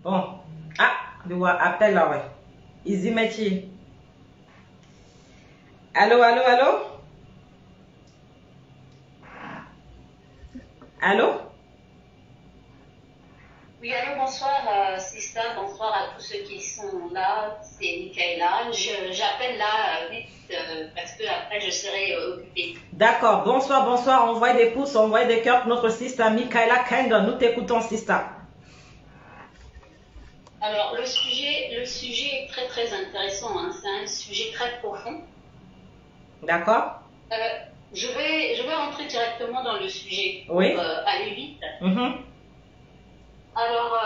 Bon. Ah, je vois appel là, ouais. Easy Métier. Allô, allô, allô? Allô? Oui, allô, bonsoir, Sista, bonsoir à tous ceux qui sont là, c'est Michaela. J'appelle là vite parce que après je serai occupée. D'accord, bonsoir, bonsoir. Envoyez des pouces, envoyez des cœurs pour notre Sista Michaela Kendon. Nous t'écoutons, Sista. Alors, le sujet est très très intéressant, hein. C'est un sujet très profond. D'accord? Je vais rentrer directement dans le sujet pour Oui. aller vite. Alors,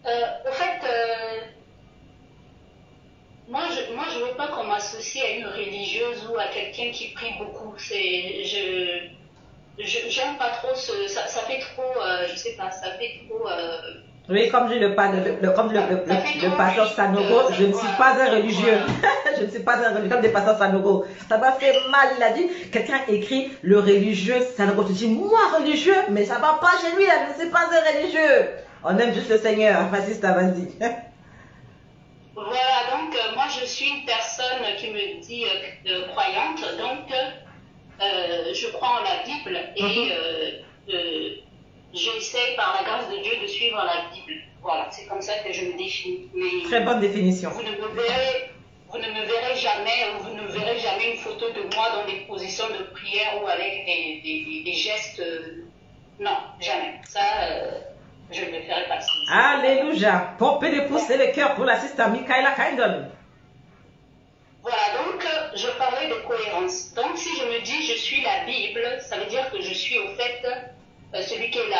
au fait, moi je veux pas qu'on m'associe à une religieuse ou à quelqu'un qui prie beaucoup. J'aime pas trop ça fait trop, je sais pas, ça fait trop. Oui, comme dit le pasteur Sanogo, je ne suis pas un religieux. Je ne suis pas un religieux comme le pasteur Sanogo. Ça m'a fait mal. Il a dit, quelqu'un écrit le religieux Sanogo. Tu dis, moi religieux, mais ça va pas chez lui, là, je ne suis pas un religieux. On aime juste le Seigneur. Vas-y, vas-y. Voilà, donc moi je suis une personne qui me dit croyante, donc je crois en la Bible et j'essaie par la grâce de Dieu de suivre la Bible. Voilà, c'est comme ça que je me définis. Mais très bonne définition. Vous ne me verrez jamais, vous ne verrez jamais une photo de moi dans des positions de prière ou avec des gestes. Non, jamais. Ça, je ne le ferai pas. Alléluia. Pompez des pouces et les cœurs pour la Sista Michaela Kendon. Voilà, donc je parlais de cohérence. Donc si je me dis je suis la Bible, ça veut dire que je suis au fait celui qui est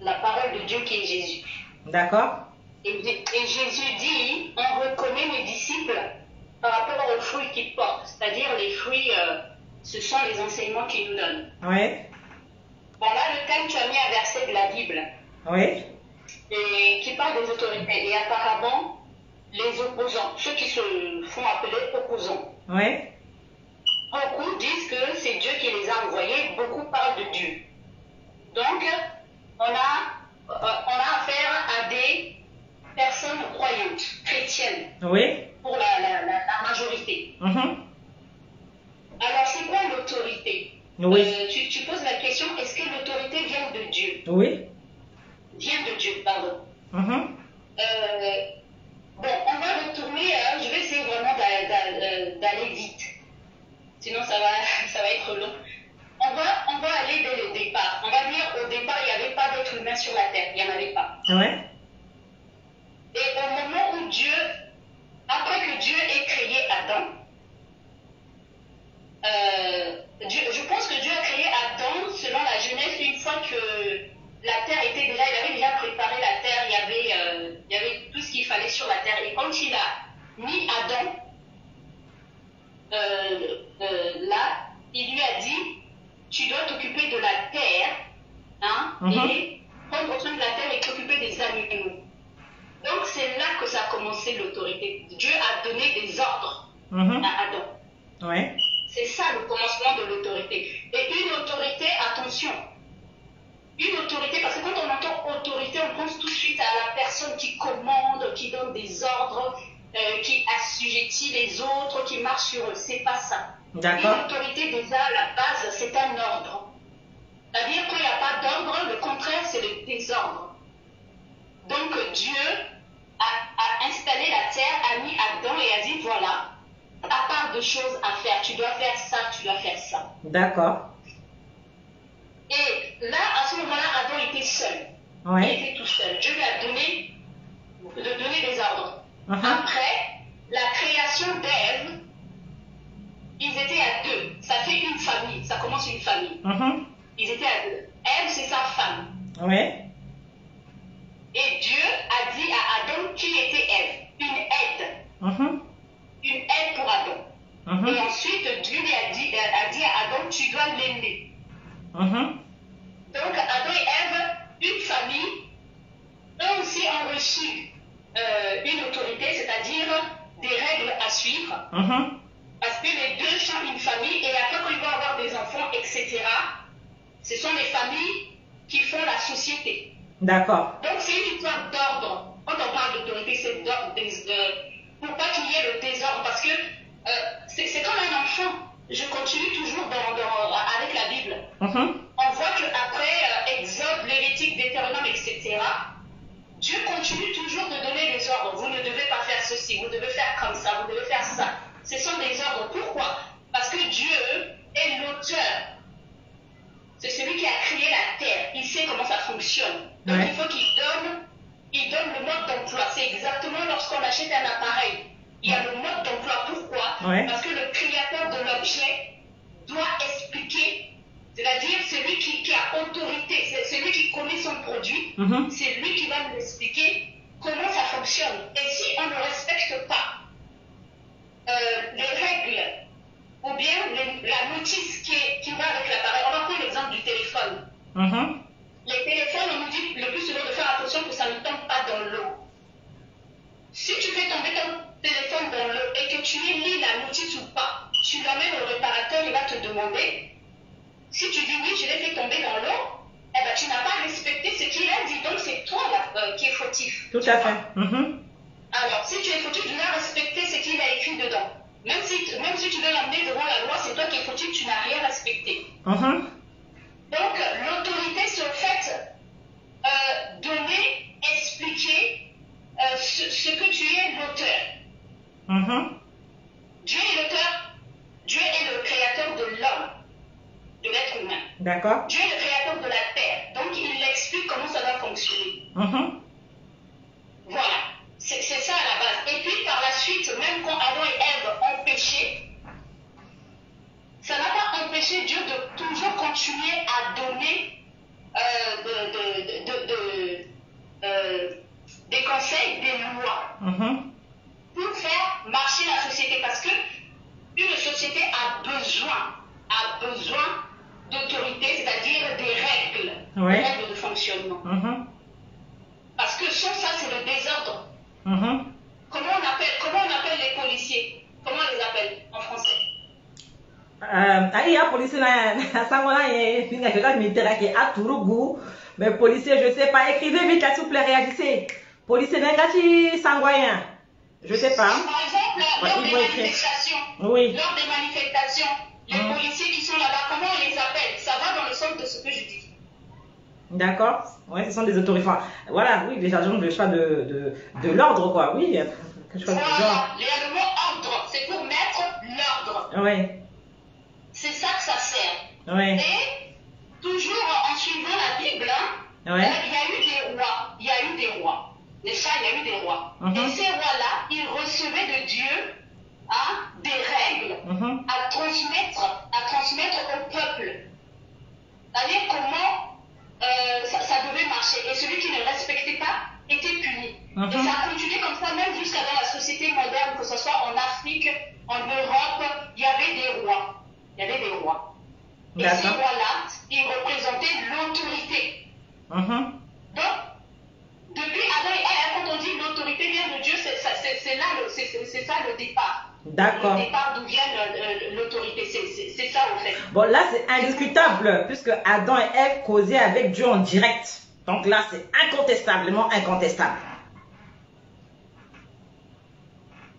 la parole de Dieu qui est Jésus. D'accord. Et Jésus dit, on reconnaît mes disciples par rapport aux fruits qu'ils portent. C'est-à-dire les fruits, ce sont les enseignements qu'ils nous donnent. Oui. Voilà le thème, tu as mis un verset de la Bible. Oui. Et qui parle des autorités. Et apparemment, les opposants, ceux qui se font appeler opposants. Oui. Beaucoup disent que c'est Dieu qui les a envoyés, beaucoup parlent de Dieu. Donc, on a affaire à des personnes croyantes, chrétiennes. Oui. Pour la majorité. Alors, c'est quoi l'autorité? Oui. Tu poses la question, est-ce que l'autorité vient de Dieu? Oui. Vient de Dieu, pardon. Bon, on va retourner, je vais essayer vraiment d'aller vite. Sinon, ça va être long. On va aller dès le départ. On va dire, au départ, il n'y avait pas d'être humain sur la terre. Il n'y en avait pas. Ouais. Et au moment où après que Dieu ait créé Adam, je pense que Dieu a créé Adam selon la Genèse une fois que la terre était déjà, il avait déjà préparé la terre, il y avait tout ce qu'il fallait sur la terre. Et quand il a mis Adam là, il lui a dit, tu dois t'occuper de la terre, hein, et prendre soin de la terre et t'occuper des animaux. Donc c'est là que ça a commencé l'autorité. Dieu a donné des ordres à Adam. Ouais. C'est ça le commencement de l'autorité. Et une autorité, attention, une autorité, parce que quand on entend autorité, on pense tout de suite à la personne qui commande, qui donne des ordres, qui assujettit les autres, qui marche sur eux. C'est pas ça. D'accord. Une autorité, déjà, à la base, c'est un ordre. C'est-à-dire qu'il n'y a pas d'ordre, le contraire, c'est le désordre. Donc Dieu a installé la terre, a mis Adam et a dit, voilà, à part de choses à faire, tu dois faire ça, tu dois faire ça. D'accord. Et là, à ce moment-là, Adam était seul. Ouais. Il était tout seul. Dieu lui a donné des ordres. Après, la création d'Ève, ils étaient à deux. Ça fait une famille. Ça commence une famille. Ils étaient à deux. Ève, c'est sa femme. Ouais. Et Dieu a dit à Adam qui était Ève. Une aide. Une aide pour Adam. Et ensuite, Dieu lui a dit à Adam, tu dois l'aimer. Donc, Adam et Ève, une famille, eux aussi ont reçu une autorité, c'est-à-dire des règles à suivre. Parce que les deux sont une famille et après, quand ils vont avoir des enfants, etc., ce sont les familles qui font la société. D'accord. Donc, c'est une histoire d'ordre. Quand on parle d'autorité, c'est d'ordre. Pour pas qu'il y ait le désordre. Parce que c'est comme un enfant. Je continue toujours avec la Bible. On voit qu'après Exode, Lévitique, Deutéronome, etc., Dieu continue toujours de donner des ordres. Vous ne devez pas faire ceci, vous devez faire comme ça, vous devez faire ça. Ce sont des ordres. Pourquoi? Parce que Dieu est l'auteur. C'est celui qui a créé la terre. Il sait comment ça fonctionne. Donc il faut qu'il donne le mode d'emploi. C'est exactement lorsqu'on achète un appareil. Il y a le mode d'emploi. Pourquoi? Parce que le créateur de l'objet doit expliquer, c'est-à-dire celui qui a autorité, c'est celui qui connaît son produit, c'est lui qui va nous expliquer comment ça fonctionne. Et si on ne respecte pas les règles ou bien la notice qui va avec l'appareil, on va prendre l'exemple du téléphone. Les téléphones, on nous dit le plus souvent de faire attention que ça ne tombe pas dans l'eau. Si tu fais tomber ton téléphone dans l'eau et que tu lis la notice ou pas, tu l'amènes au réparateur, il va te demander. Si tu dis oui, je l'ai fait tomber dans l'eau, eh ben, tu n'as pas respecté ce qu'il a dit, donc c'est toi qui es fautif. Tout à fait. Alors, si tu es fautif, tu dois respecter ce qu'il a écrit dedans. Même si tu veux l'amener devant la loi, c'est toi qui es fautif, tu n'as rien respecté. Donc, l'autorité, c'est au fait donner, expliquer ce que tu es l'auteur. Dieu est l'auteur, Dieu est le créateur de l'homme, de l'être humain. D'accord. Dieu est le créateur de la terre, donc il explique comment ça va fonctionner. Voilà, c'est ça à la base. Et puis par la suite, même quand Adam et Ève ont péché, ça n'a pas empêché Dieu de toujours continuer à donner des conseils, des lois pour faire marcher la société. Parce que une société a besoin d'autorité, c'est-à-dire des règles, des règles de fonctionnement. Parce que sans ça, c'est le désordre. Comment on appelle les policiers? Comment on les appelle en français? Il y a policier là, il y a quelqu'un militaire qui a tout le goût, mais policier, je sais pas, écrivez vite, s'il vous plaît, réagissez. Policier, n'est-ce sangoyen? Je sais pas. Par exemple, lors des manifestations, les policiers qui sont là-bas, comment on les appelle? Ça va dans le sens de ce que je dis. D'accord. Ouais, ce sont des autorités. Voilà, oui, les agents de choix de l'ordre, quoi. Oui, quelque chose voilà, du genre. il y a le mot ordre, c'est pour mettre l'ordre. Oui. C'est ça que ça sert. Oui. Et toujours en suivant la Bible, il y a eu des rois. N'est-ce pas? Il y a eu des rois. Et ces rois-là, ils recevaient de Dieu des règles à transmettre au peuple. C'est-à-dire comment ça devait marcher. Et celui qui ne respectait pas était puni. Et ça a continué comme ça, même jusqu'à dans la société moderne, que ce soit en Afrique, en Europe, il y avait des rois. Et ces rois-là, ils représentaient l'autorité. Donc, depuis Adam et Ève, quand on dit l'autorité vient de Dieu, c'est ça le départ. D'accord. Le départ d'où vient l'autorité, c'est ça en fait. Bon, là c'est indiscutable, puisque Adam et Ève causaient avec Dieu en direct. Donc là c'est incontestablement incontestable.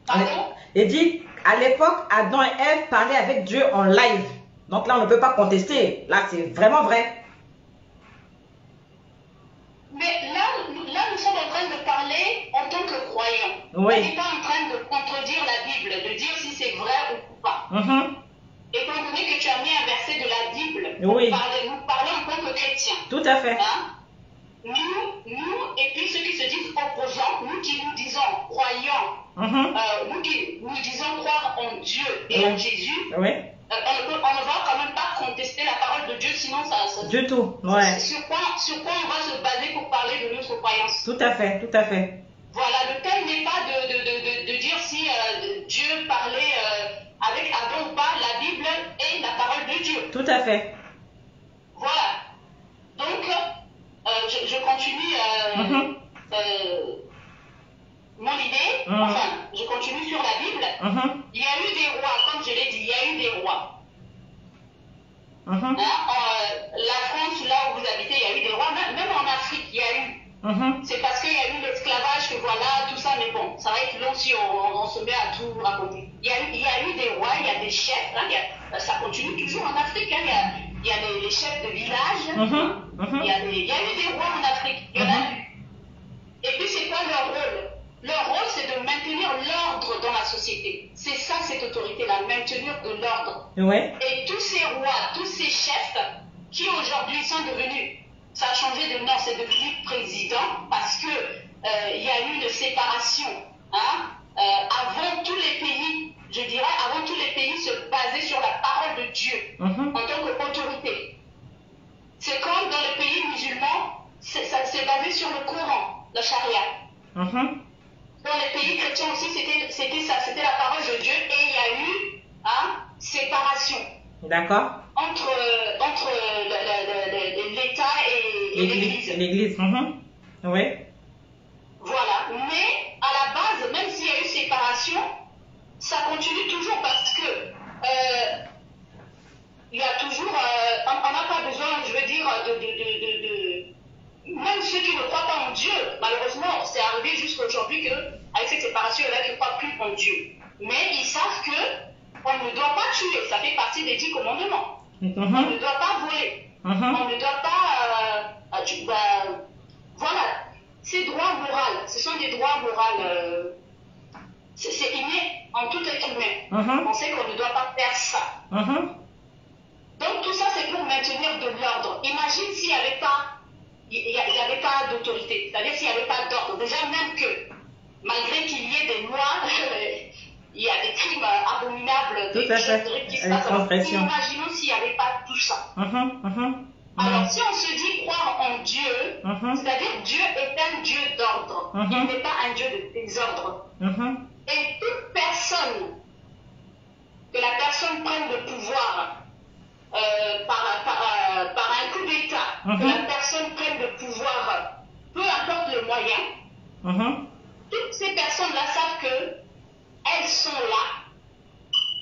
Pardon? Et dit, à l'époque, Adam et Ève parlaient avec Dieu en live. Donc là on ne peut pas contester. Là c'est vraiment vrai. Mais là, nous sommes en train de parler en tant que croyants. Oui. On n'est pas en train de contredire la Bible, de dire si c'est vrai ou pas. Étant donné que tu as mis un verset de la Bible, oui. nous parlons en tant que chrétiens. Tout à fait. Nous, et puis ceux qui se disent opposants, nous qui nous disons croyants, nous qui nous disons croire en Dieu et en Jésus, on ne va quand même pas contester la parole de Dieu, sinon ça du tout. Ouais. Sur quoi on va se baser pour parler de notre croyance? Tout à fait, tout à fait. Voilà, le thème n'est pas de dire si Dieu parlait avec Adam ou pas. La Bible est la parole de Dieu. Tout à fait. Voilà. Donc, je continue mon idée. Enfin, je continue sur la Bible. Il y a eu des rois, comme je l'ai dit, il y a eu des rois. La France, là où vous habitez, il y a eu des rois. Même en Afrique, il y a eu. C'est parce qu'il y a eu l'esclavage que voilà, tout ça. Mais bon, ça va être long si on se met à tout raconter. Il y a eu des rois, il y a des chefs. Ça continue toujours en Afrique. Il y a les chefs de village. Il y a eu des rois en Afrique. Il y en a eu. Et puis, c'est quoi leur rôle? Leur rôle, c'est de maintenir l'ordre dans la société. C'est ça, cette autorité-là, maintenir de l'ordre. Ouais. Et tous ces rois, tous ces chefs qui aujourd'hui sont devenus, ça a changé de nom, c'est devenu président parce que il y a eu une séparation. Avant tous les pays, je dirais, avant tous les pays se basaient sur la parole de Dieu en tant qu'autorité. C'est comme dans les pays musulmans, ça s'est basé sur le Coran, la charia. Dans les pays chrétiens aussi, c'était ça, c'était la parole de Dieu et il y a eu séparation. D'accord. Entre l'État et l'Église. L'Église. Oui. Voilà. Mais à la base, même s'il y a eu séparation, ça continue toujours parce que il y a toujours, on n'a pas besoin, je veux dire, même ceux qui ne croient pas en Dieu, malheureusement, c'est arrivé jusqu'aujourd'hui qu'avec cette séparation, il y en a qui ne croient plus en Dieu. Mais ils savent que on ne doit pas tuer, ça fait partie des 10 commandements. On ne doit pas voler, on ne doit pas... voilà, ces droits moraux, ce sont des droits moraux, c'est inné en tout être humain. On sait qu'on ne doit pas faire ça. Donc tout ça, c'est pour maintenir de l'ordre. Imagine s'il n'y avait pas... Il n'y avait pas d'autorité, c'est-à-dire s'il n'y avait pas d'ordre. Déjà, même que, malgré qu'il y ait des lois, il y a des crimes abominables, des choses terribles qui se passent. Imaginons s'il n'y avait pas tout ça. Alors, si on se dit croire en Dieu, c'est-à-dire Dieu est un Dieu d'ordre, il n'est pas un Dieu de désordre. Et toute personne, que la personne prenne le pouvoir, par un coup d'État, que la personne prenne le pouvoir, peu importe le moyen, toutes ces personnes-là savent qu'elles sont là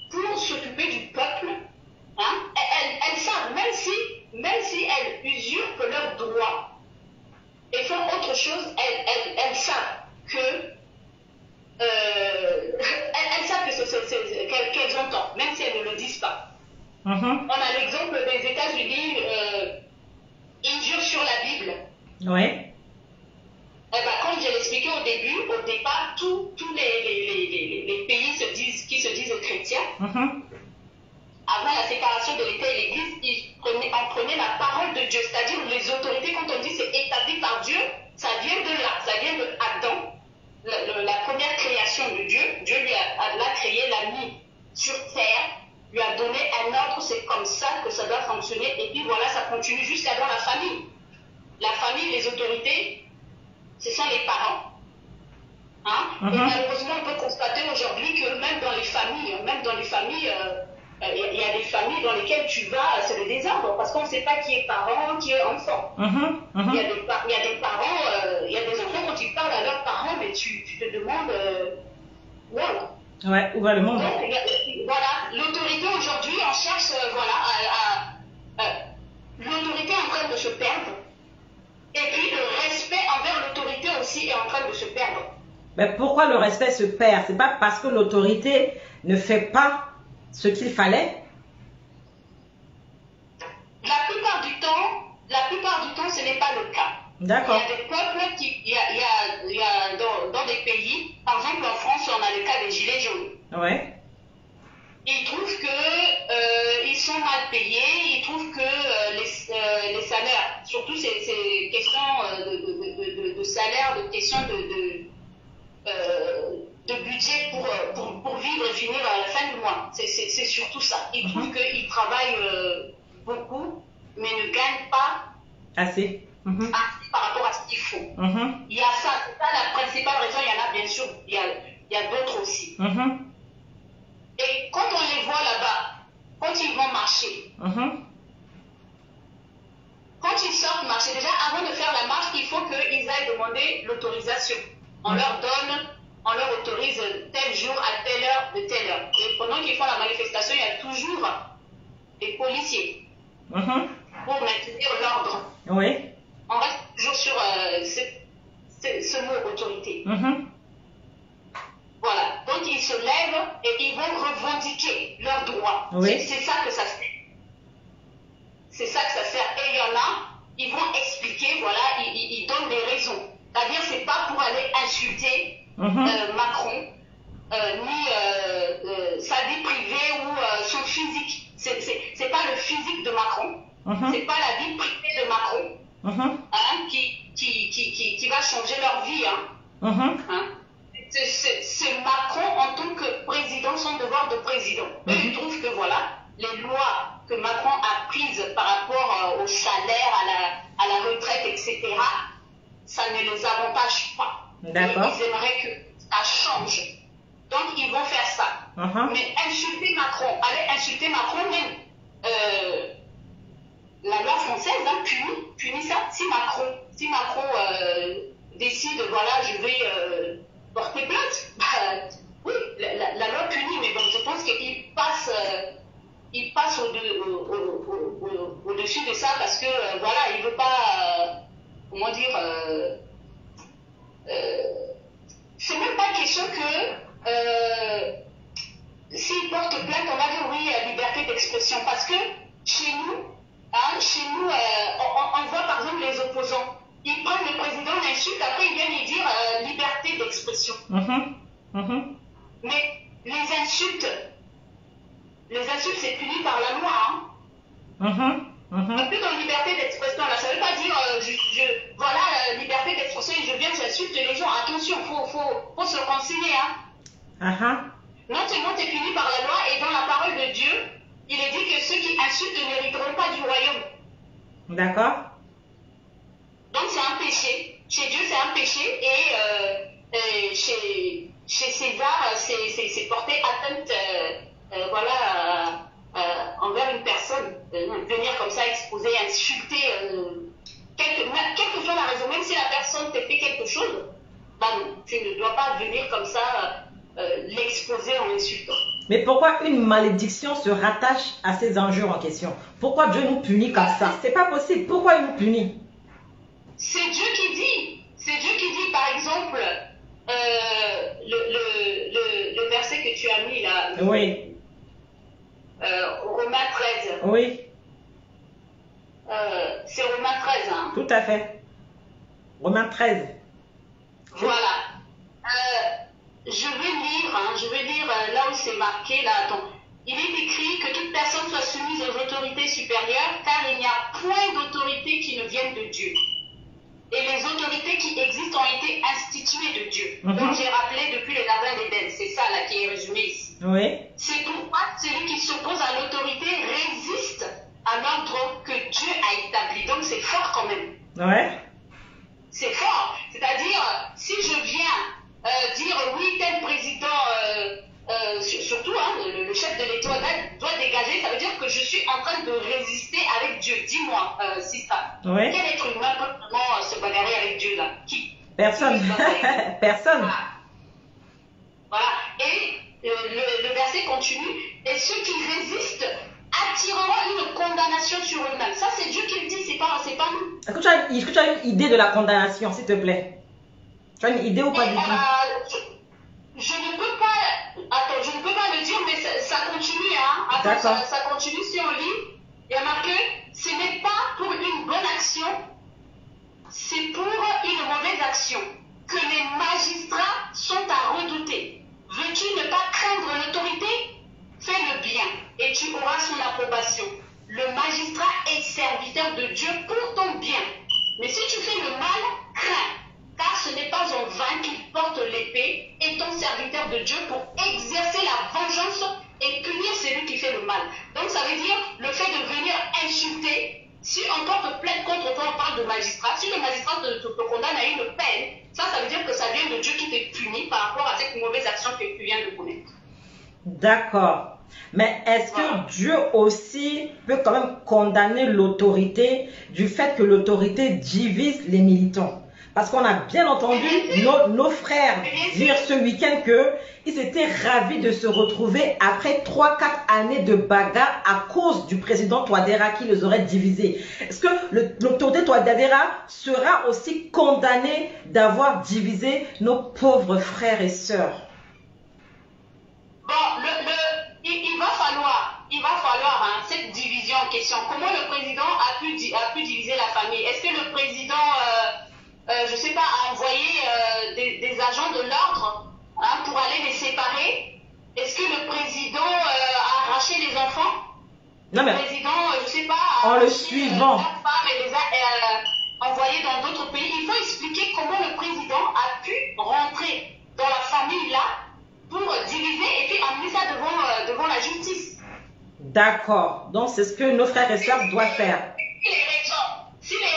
pour s'occuper du peuple. Elles savent, même si elles usurpent leurs droits et font autre chose, elles savent que elles savent qu'elles ont tort, même si elles ne le disent pas. On a l'exemple des États-Unis, injure sur la Bible. Oui. Comme je l'expliquais au départ, tous les pays qui se disent chrétiens, avant la séparation de l'État et l'Église, on prenait la parole de Dieu, c'est-à-dire les autorités, quand on dit c'est établi par Dieu, ça vient de là, ça vient de Adam, la première création de Dieu. Dieu l'a créé, l'a mis sur terre, lui a donné un ordre, c'est comme ça que ça doit fonctionner, et puis voilà, ça continue jusqu'à dans la famille. La famille, les autorités, ce sont les parents. Et malheureusement, on peut constater aujourd'hui que même dans les familles, il y a des familles dans lesquelles tu vas, c'est le désordre, parce qu'on ne sait pas qui est parent, qui est enfant. Il y a des parents, il y a des enfants, quand ils parlent à leurs parents, mais tu te demandes, voilà. Ouais, où va le monde? Donc, voilà, l'autorité aujourd'hui, on cherche, l'autorité est en train de se perdre, et puis le respect envers l'autorité aussi est en train de se perdre. Mais pourquoi le respect se perd? C'est pas parce que l'autorité ne fait pas ce qu'il fallait? La plupart du temps, ce n'est pas le cas. D'accord. Il y a des peuples il y a dans des pays, par exemple en France, on a le cas des gilets jaunes. Ouais. Ils trouvent que ils sont mal payés, ils trouvent que les salaires, surtout ces questions de salaire, de questions de budget pour vivre et finir à la fin du mois. C'est surtout ça. Ils trouvent qu'ils travaillent beaucoup, mais ne gagnent pas assez. Par rapport à ce qu'il faut. Il y a ça, c'est ça la principale raison. Il y en a bien sûr, il y a d'autres aussi. Et quand on les voit là-bas, quand ils vont marcher, quand ils sortent marcher, déjà avant de faire la marche, il faut qu'ils aillent demander l'autorisation. On leur autorise tel jour à telle heure, de telle heure. Et pendant qu'ils font la manifestation, il y a toujours des policiers pour maintenir l'ordre. Oui. On reste toujours sur ce mot autorité. Voilà. Donc ils se lèvent et ils vont revendiquer leurs droits. Oui. C'est ça que ça fait. C'est ça que ça sert. Et il y en a, ils vont expliquer, voilà, ils donnent des raisons. C'est-à-dire, c'est pas pour aller insulter Macron, ni sa vie privée ou son physique. C'est pas le physique de Macron, c'est pas la vie privée de Macron qui va changer leur vie. C'est Macron en tant que président, son devoir de président. Eux, ils trouvent que voilà, les lois que Macron a prises par rapport au salaire, à la retraite, etc., ça ne les avantage pas. D'accord. Ils aimeraient que ça change. Donc, ils vont faire ça. Mais insulter Macron, aller insulter Macron même, la loi française punit ça. Si Macron décide, voilà, je vais porter plainte, bah, oui, la loi punit, mais bon, je pense qu'il passe au-dessus de ça parce que, voilà, il ne veut pas, comment dire, c'est même pas question que s'il porte plainte, on va dire oui, liberté d'expression, parce que chez nous, on voit par exemple les opposants, ils prennent le président, l'insultent, après ils viennent lui dire liberté d'expression. Mais les insultes, c'est puni par la loi. Un peu dans liberté d'expression, là, ça ne veut pas dire, voilà, liberté d'expression, je viens, j'insulte les gens. Attention, faut se renseigner. Non seulement tu es puni par la loi, et dans la parole de Dieu, il est dit que ceux qui insultent ne mériteront pas du royaume. D'accord. Donc c'est un péché. Chez Dieu, c'est un péché, et chez César, c'est porter atteinte, voilà, envers une personne, venir comme ça exposer, insulter, quelle que soit la raison, même si la personne te fait quelque chose, bah non, tu ne dois pas venir comme ça l'exposer en insultant. Mais pourquoi une malédiction se rattache à ces enjeux en question? Pourquoi Dieu nous punit comme ça? C'est pas possible. Pourquoi il nous punit? C'est Dieu qui dit. C'est Dieu qui dit, par exemple, le verset que tu as mis là. Oui. Romains 13. Oui. C'est Romains 13. Tout à fait. Romains 13. Voilà. Je vais lire là où c'est marqué, là, attends. Il est écrit que toute personne soit soumise aux autorités supérieures, car il n'y a point d'autorité qui ne vienne de Dieu. Et les autorités qui existent ont été instituées de Dieu. Donc j'ai rappelé depuis le jardin d'Éden, c'est ça là qui est résumé ici. Oui. C'est pourquoi celui qui s'oppose à l'autorité résiste à l'ordre que Dieu a établi. Donc c'est fort quand même. Ouais. C'est fort. C'est-à-dire, si je viens dire oui, tel président, surtout le chef de l'État doit dégager, ça veut dire que je suis en train de résister avec Dieu. Dis-moi, Sista. Oui. Quel être humain peut vraiment se bagarrer avec Dieu là? Qui? Personne. Personne. Voilà. Et le verset continue. Et ceux qui résistent attireront une condamnation sur eux-mêmes. Ça, c'est Dieu qui le dit, c'est pas nous. Est-ce que tu as une idée de la condamnation, s'il te plaît? Tu as une idée ou pas du tout? Je ne peux pas. Attends, je ne peux pas le dire, mais ça continue. Attends, d'accord. Ça continue. Si on lit, il y a marqué ce n'est pas pour une bonne action, c'est pour une mauvaise action que les magistrats sont à redouter. Veux-tu ne pas craindre l'autorité? Fais le bien et tu auras son approbation. Le magistrat est serviteur de Dieu pour ton bien. Mais si tu fais le mal, crains, car ce n'est pas en vain qu'il porte l'épée, étant serviteur de Dieu pour exercer la vengeance et punir celui qui fait le mal. Donc ça veut dire le fait de venir insulter, si on porte plainte contre toi, on parle de magistrat, si le magistrat te condamne à une peine, ça veut dire que ça vient de Dieu qui te punit par rapport à cette mauvaise action que tu viens de commettre. D'accord. Mais est-ce que Dieu aussi peut quand même condamner l'autorité du fait que l'autorité divise les militants? Parce qu'on a bien entendu nos frères dire ce week-end qu'ils étaient ravis de se retrouver après 3-4 années de bagarre à cause du président Touadéra qui les aurait divisés. Est-ce que l'autorité Touadéra sera aussi condamnée d'avoir divisé nos pauvres frères et sœurs? Bon, il va falloir hein, cette division en question. Comment le président a pu diviser la famille? Est-ce que le président, je sais pas, a envoyé des agents de l'ordre hein, pour aller les séparer? Est-ce que le président a arraché les enfants? Non, mais le président, je sais pas, en le suivant, la femme et les a envoyés dans d'autres pays. Il faut expliquer comment le président a pu rentrer dans la famille là pour diviser et puis amener ça devant la justice. D'accord. Donc, c'est ce que nos frères et sœurs doivent faire. Si les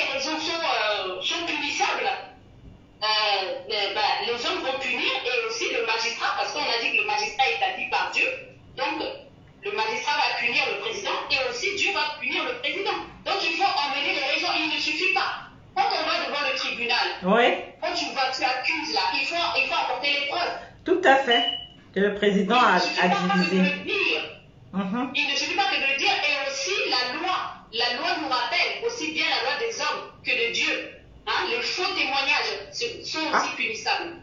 raisons sont punissables, les hommes vont punir et aussi le magistrat, parce qu'on a dit que le magistrat est établi par Dieu. Donc, le magistrat va punir le président et aussi Dieu va punir le président. Donc, il faut emmener les raisons. Il ne suffit pas. Quand on va devant le tribunal, quand tu accuses là, il faut apporter les preuves. Tout à fait. Que le président a divisé. Il ne suffit pas que de le dire. Et aussi la loi nous rappelle aussi bien la loi des hommes que de Dieu. Hein? Les faux témoignages sont aussi punissables.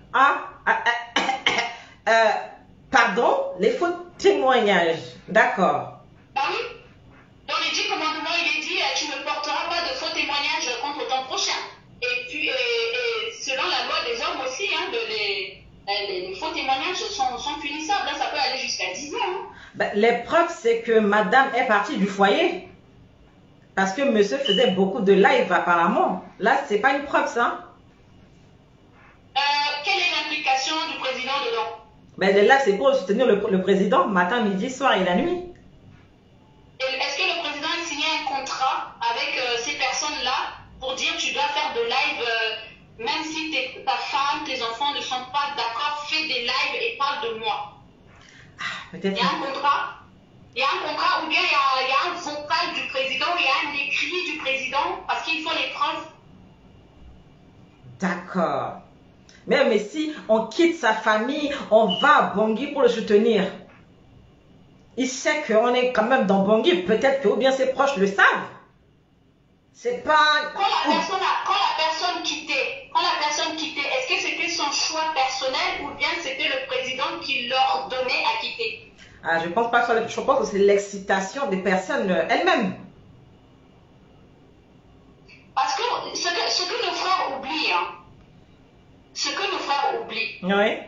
Pardon? Les faux témoignages. D'accord. Bah oui. Dans les 10 commandements, il est dit tu ne porteras pas de faux témoignages contre ton prochain. Et puis, selon la loi des hommes aussi, hein, les faux témoignages sont punissables. Là, ça peut aller jusqu'à 10 ans. Hein. Ben, l'épreuve, c'est que madame est partie du foyer. Parce que monsieur faisait beaucoup de live apparemment. Là, c'est pas une preuve, ça. Quelle est l'implication du président dedans? Ben, les lives, c'est pour soutenir le président matin, midi, soir et la nuit. Est-ce que le président a signé un contrat avec ces personnes-là pour dire tu dois faire de live, même si ta femme, tes enfants ne sont pas d'accord, fais des lives et parle de moi? Peut-être. Il y a un contrat? Il y a un contrat ou bien il y a un vocal du président, il y a un écrit du président parce qu'il faut les preuves. D'accord. Mais si on quitte sa famille, on va à Bangui pour le soutenir. Il sait qu'on est quand même dans Bangui. Peut-être que ou bien ses proches le savent. C'est pas... Quand la personne quittait, est-ce que c'était son choix personnel ou bien c'était le président qui leur donnait à quitter? Je pense pas que je pense que c'est l'excitation des personnes elles-mêmes. Parce que ce que nos frères oublient, hein, Oui.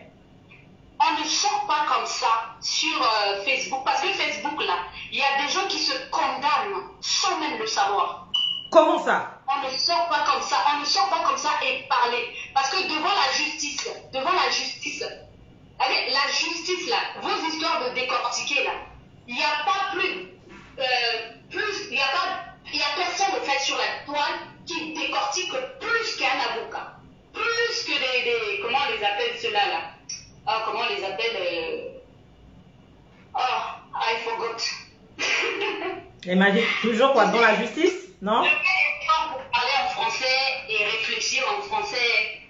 on ne sort pas comme ça sur Facebook. Parce que Facebook, là, il y a des gens qui se condamnent sans même le savoir. Comment ça? On ne sort pas comme ça et parler. Parce que devant la justice, avec la justice, là, vos histoires de décortiquer, là, il n'y a pas il n'y a personne de fait sur la toile qui décortique plus qu'un avocat. Plus que des comment on les appelle ceux-là, là? Comment on les appelle I forgot. Imagine, toujours quoi, dans la justice, non? Je fais des efforts pour parler en français et réfléchir en français.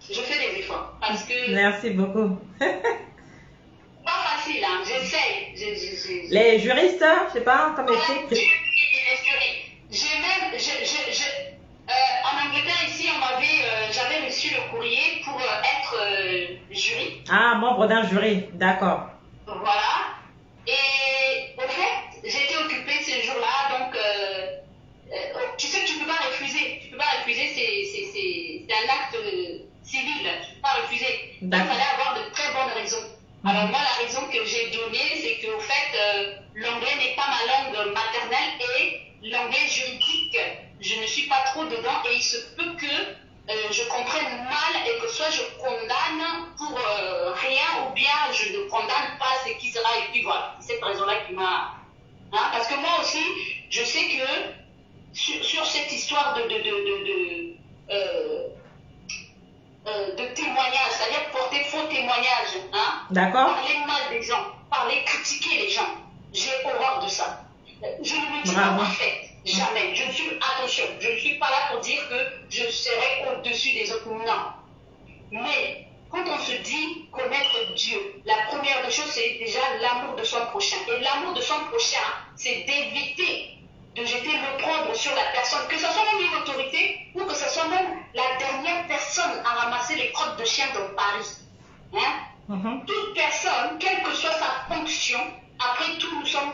Je fais des efforts parce que... Merci beaucoup. Pas facile, hein. J'essaye. Les juristes, je sais pas, comme les jurys. J'ai même... en Angleterre, ici, j'avais reçu le courrier pour être jury. Ah, membre d'un jury, d'accord. Voilà. Et au fait, j'étais occupée ce jour-là, donc tu sais que tu ne peux pas refuser. C'est un acte civil, tu ne peux pas refuser. Donc, il fallait avoir de très bonnes raisons. Alors, moi, la raison que j'ai donnée, c'est qu'au fait, l'anglais n'est pas ma langue maternelle et l'anglais juridique, je ne suis pas trop dedans et il se peut que je comprenne mal et que soit je condamne pour rien ou bien je ne condamne pas ce qui sera. Et puis voilà, c'est cette raison-là qui m'a... Hein, parce que moi aussi, je sais que sur cette histoire de témoignage, c'est-à-dire porter faux témoignages, hein, parler mal des gens, critiquer les gens, j'ai horreur de ça. Je ne me dis pas parfaite. Jamais. Attention, je ne suis pas là pour dire que je serai au-dessus des autres. Non. Mais quand on se dit connaître Dieu, la première des choses, c'est déjà l'amour de son prochain. Et l'amour de son prochain, c'est d'éviter de jeter l'opprobre sur la personne, que ce soit même une autorité ou que ce soit même la dernière personne à ramasser les crottes de chien dans Paris. Hein? Toute personne, quelle que soit sa fonction, après tout, nous sommes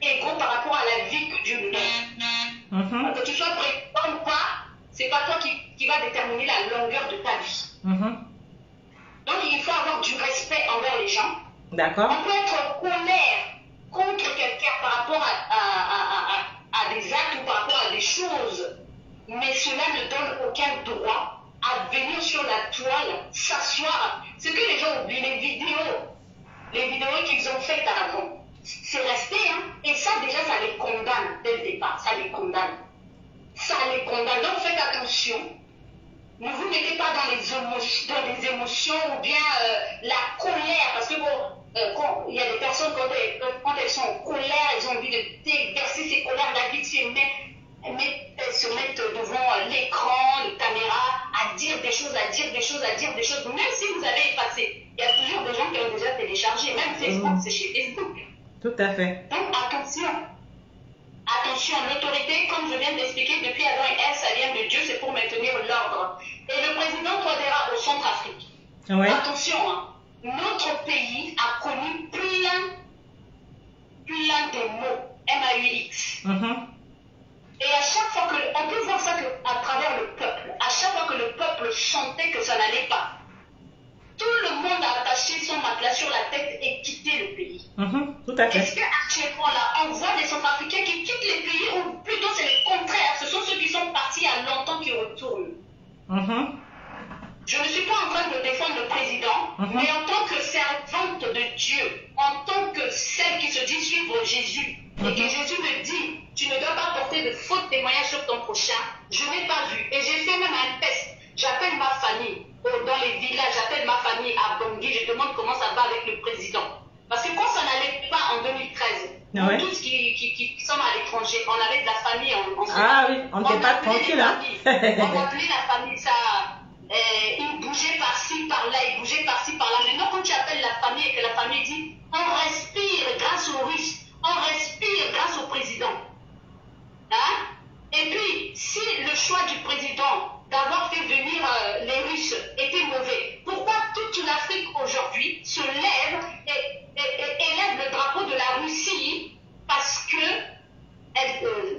égaux par rapport à la vie que Dieu nous donne. Que tu sois président ou pas, c'est pas toi qui va déterminer la longueur de ta vie. Donc il faut avoir du respect envers les gens. D'accord. On peut être en colère contre quelqu'un par rapport à des actes ou par rapport à des choses, mais cela ne donne aucun droit à venir sur la toile, s'asseoir. Ce que les gens oublient, les vidéos qu'ils ont faites avant, c'est resté, hein. Et ça déjà, ça les condamne dès le départ, ça les condamne. Donc faites attention. Ne vous mettez pas dans les émotions ou bien la colère, parce que bon, il y a des personnes quand elles sont en colère, elles ont envie de déverser ces colères, la vie elles se mettent devant l'écran, les caméras, à dire des choses, même si vous avez effacé. Il y a toujours des gens qui ont déjà téléchargé, même Facebook, c'est chez Facebook. Tout à fait. Donc attention, l'autorité, comme je viens d'expliquer, depuis Adam et Ève, ça vient de Dieu, c'est pour maintenir l'ordre. Et le président Touadéra au Centrafrique. Ouais. Attention, hein, notre pays a connu plein de mots, M-A-U-X. Et à chaque fois on peut voir ça à travers le peuple, à chaque fois que le peuple chantait que ça n'allait pas, tout le monde a attaché son matelas sur la tête et quitté le pays. Tout à fait. Est-ce qu'actuellement là, on voit des Centrafricains qui quittent les pays, ou plutôt c'est le contraire, ce sont ceux qui sont partis il y a longtemps qui retournent. Je ne suis pas en train de défendre le président, mais en tant que servante de Dieu, en tant que celle qui se dit suivre Jésus, et que Jésus me dit, tu ne dois pas porter de faux témoignages sur ton prochain, je n'ai pas vu. Et j'ai fait même un test. J'appelle ma famille, dans les villages, j'appelle ma famille à Bangui, je demande comment ça va avec le président. Parce que quand ça n'allait pas en 2013, nous tous qui sommes à l'étranger, on avait de la famille en Ah oui, on n'était pas tranquille, hein. On appelait la famille, ça, il bougeait par-ci, par-là, Maintenant, quand tu appelles la famille et que la famille dit, on respire grâce aux Russes, on respire grâce au président. Hein? Et puis, si le choix du président d'avoir fait venir les Russes était mauvais, pourquoi toute l'Afrique aujourd'hui se lève et élève le drapeau de la Russie parce que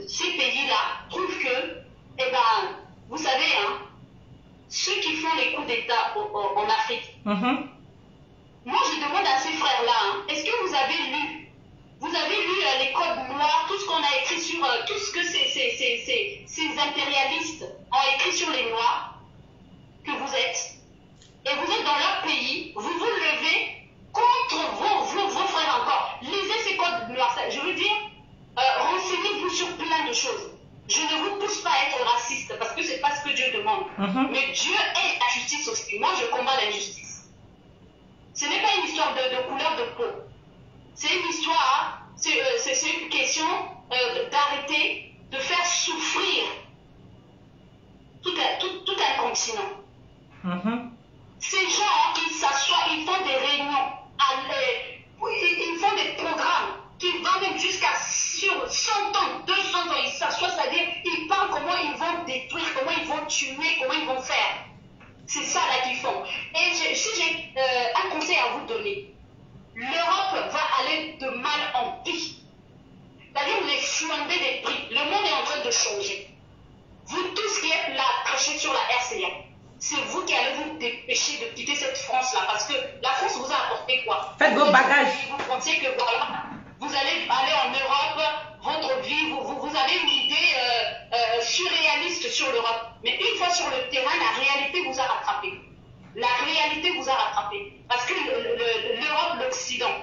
ces pays-là trouvent que, vous savez, hein, ceux qui font les coups d'État en Afrique, moi je demande à ces frères-là, hein, est-ce que vous avez lu les codes noirs, tout ce qu'on a écrit sur, tout ce que ces impérialistes ont écrit sur les Noirs, que vous êtes, et vous êtes dans leur pays, vous vous levez contre vos frères encore. Lisez ces codes noirs, je veux dire, renseignez-vous sur plein de choses. Je ne vous pousse pas à être raciste, parce que c'est pas ce que Dieu demande. Mais Dieu est la justice aussi. Moi, je combats l'injustice. Ce n'est pas une histoire de couleur de peau. C'est une histoire, c'est une question d'arrêter de faire souffrir tout un continent. Ces gens, ils s'assoient, ils font des réunions, ils font des programmes qui vont même jusqu'à sur 100 ans, 200 ans, ils s'assoient, c'est-à-dire ils parlent comment ils vont détruire, comment ils vont tuer, comment ils vont faire. C'est ça là qu'ils font. Et si j'ai un conseil à vous donner, l'Europe va aller de mal en pire. C'est-à-dire les flambées des prix. Le monde est en train de changer. Vous tous qui êtes là, attachés sur la RCA, c'est vous qui allez vous dépêcher de quitter cette France-là. Parce que la France vous a apporté quoi? Faites vos bagages. Vous pensiez que voilà, vous allez aller en Europe, votre vie, vous avez une idée surréaliste sur l'Europe. Mais une fois sur le terrain, la réalité vous a rattrapé. La réalité vous a rattrapé. Parce que l'Europe, l'Occident,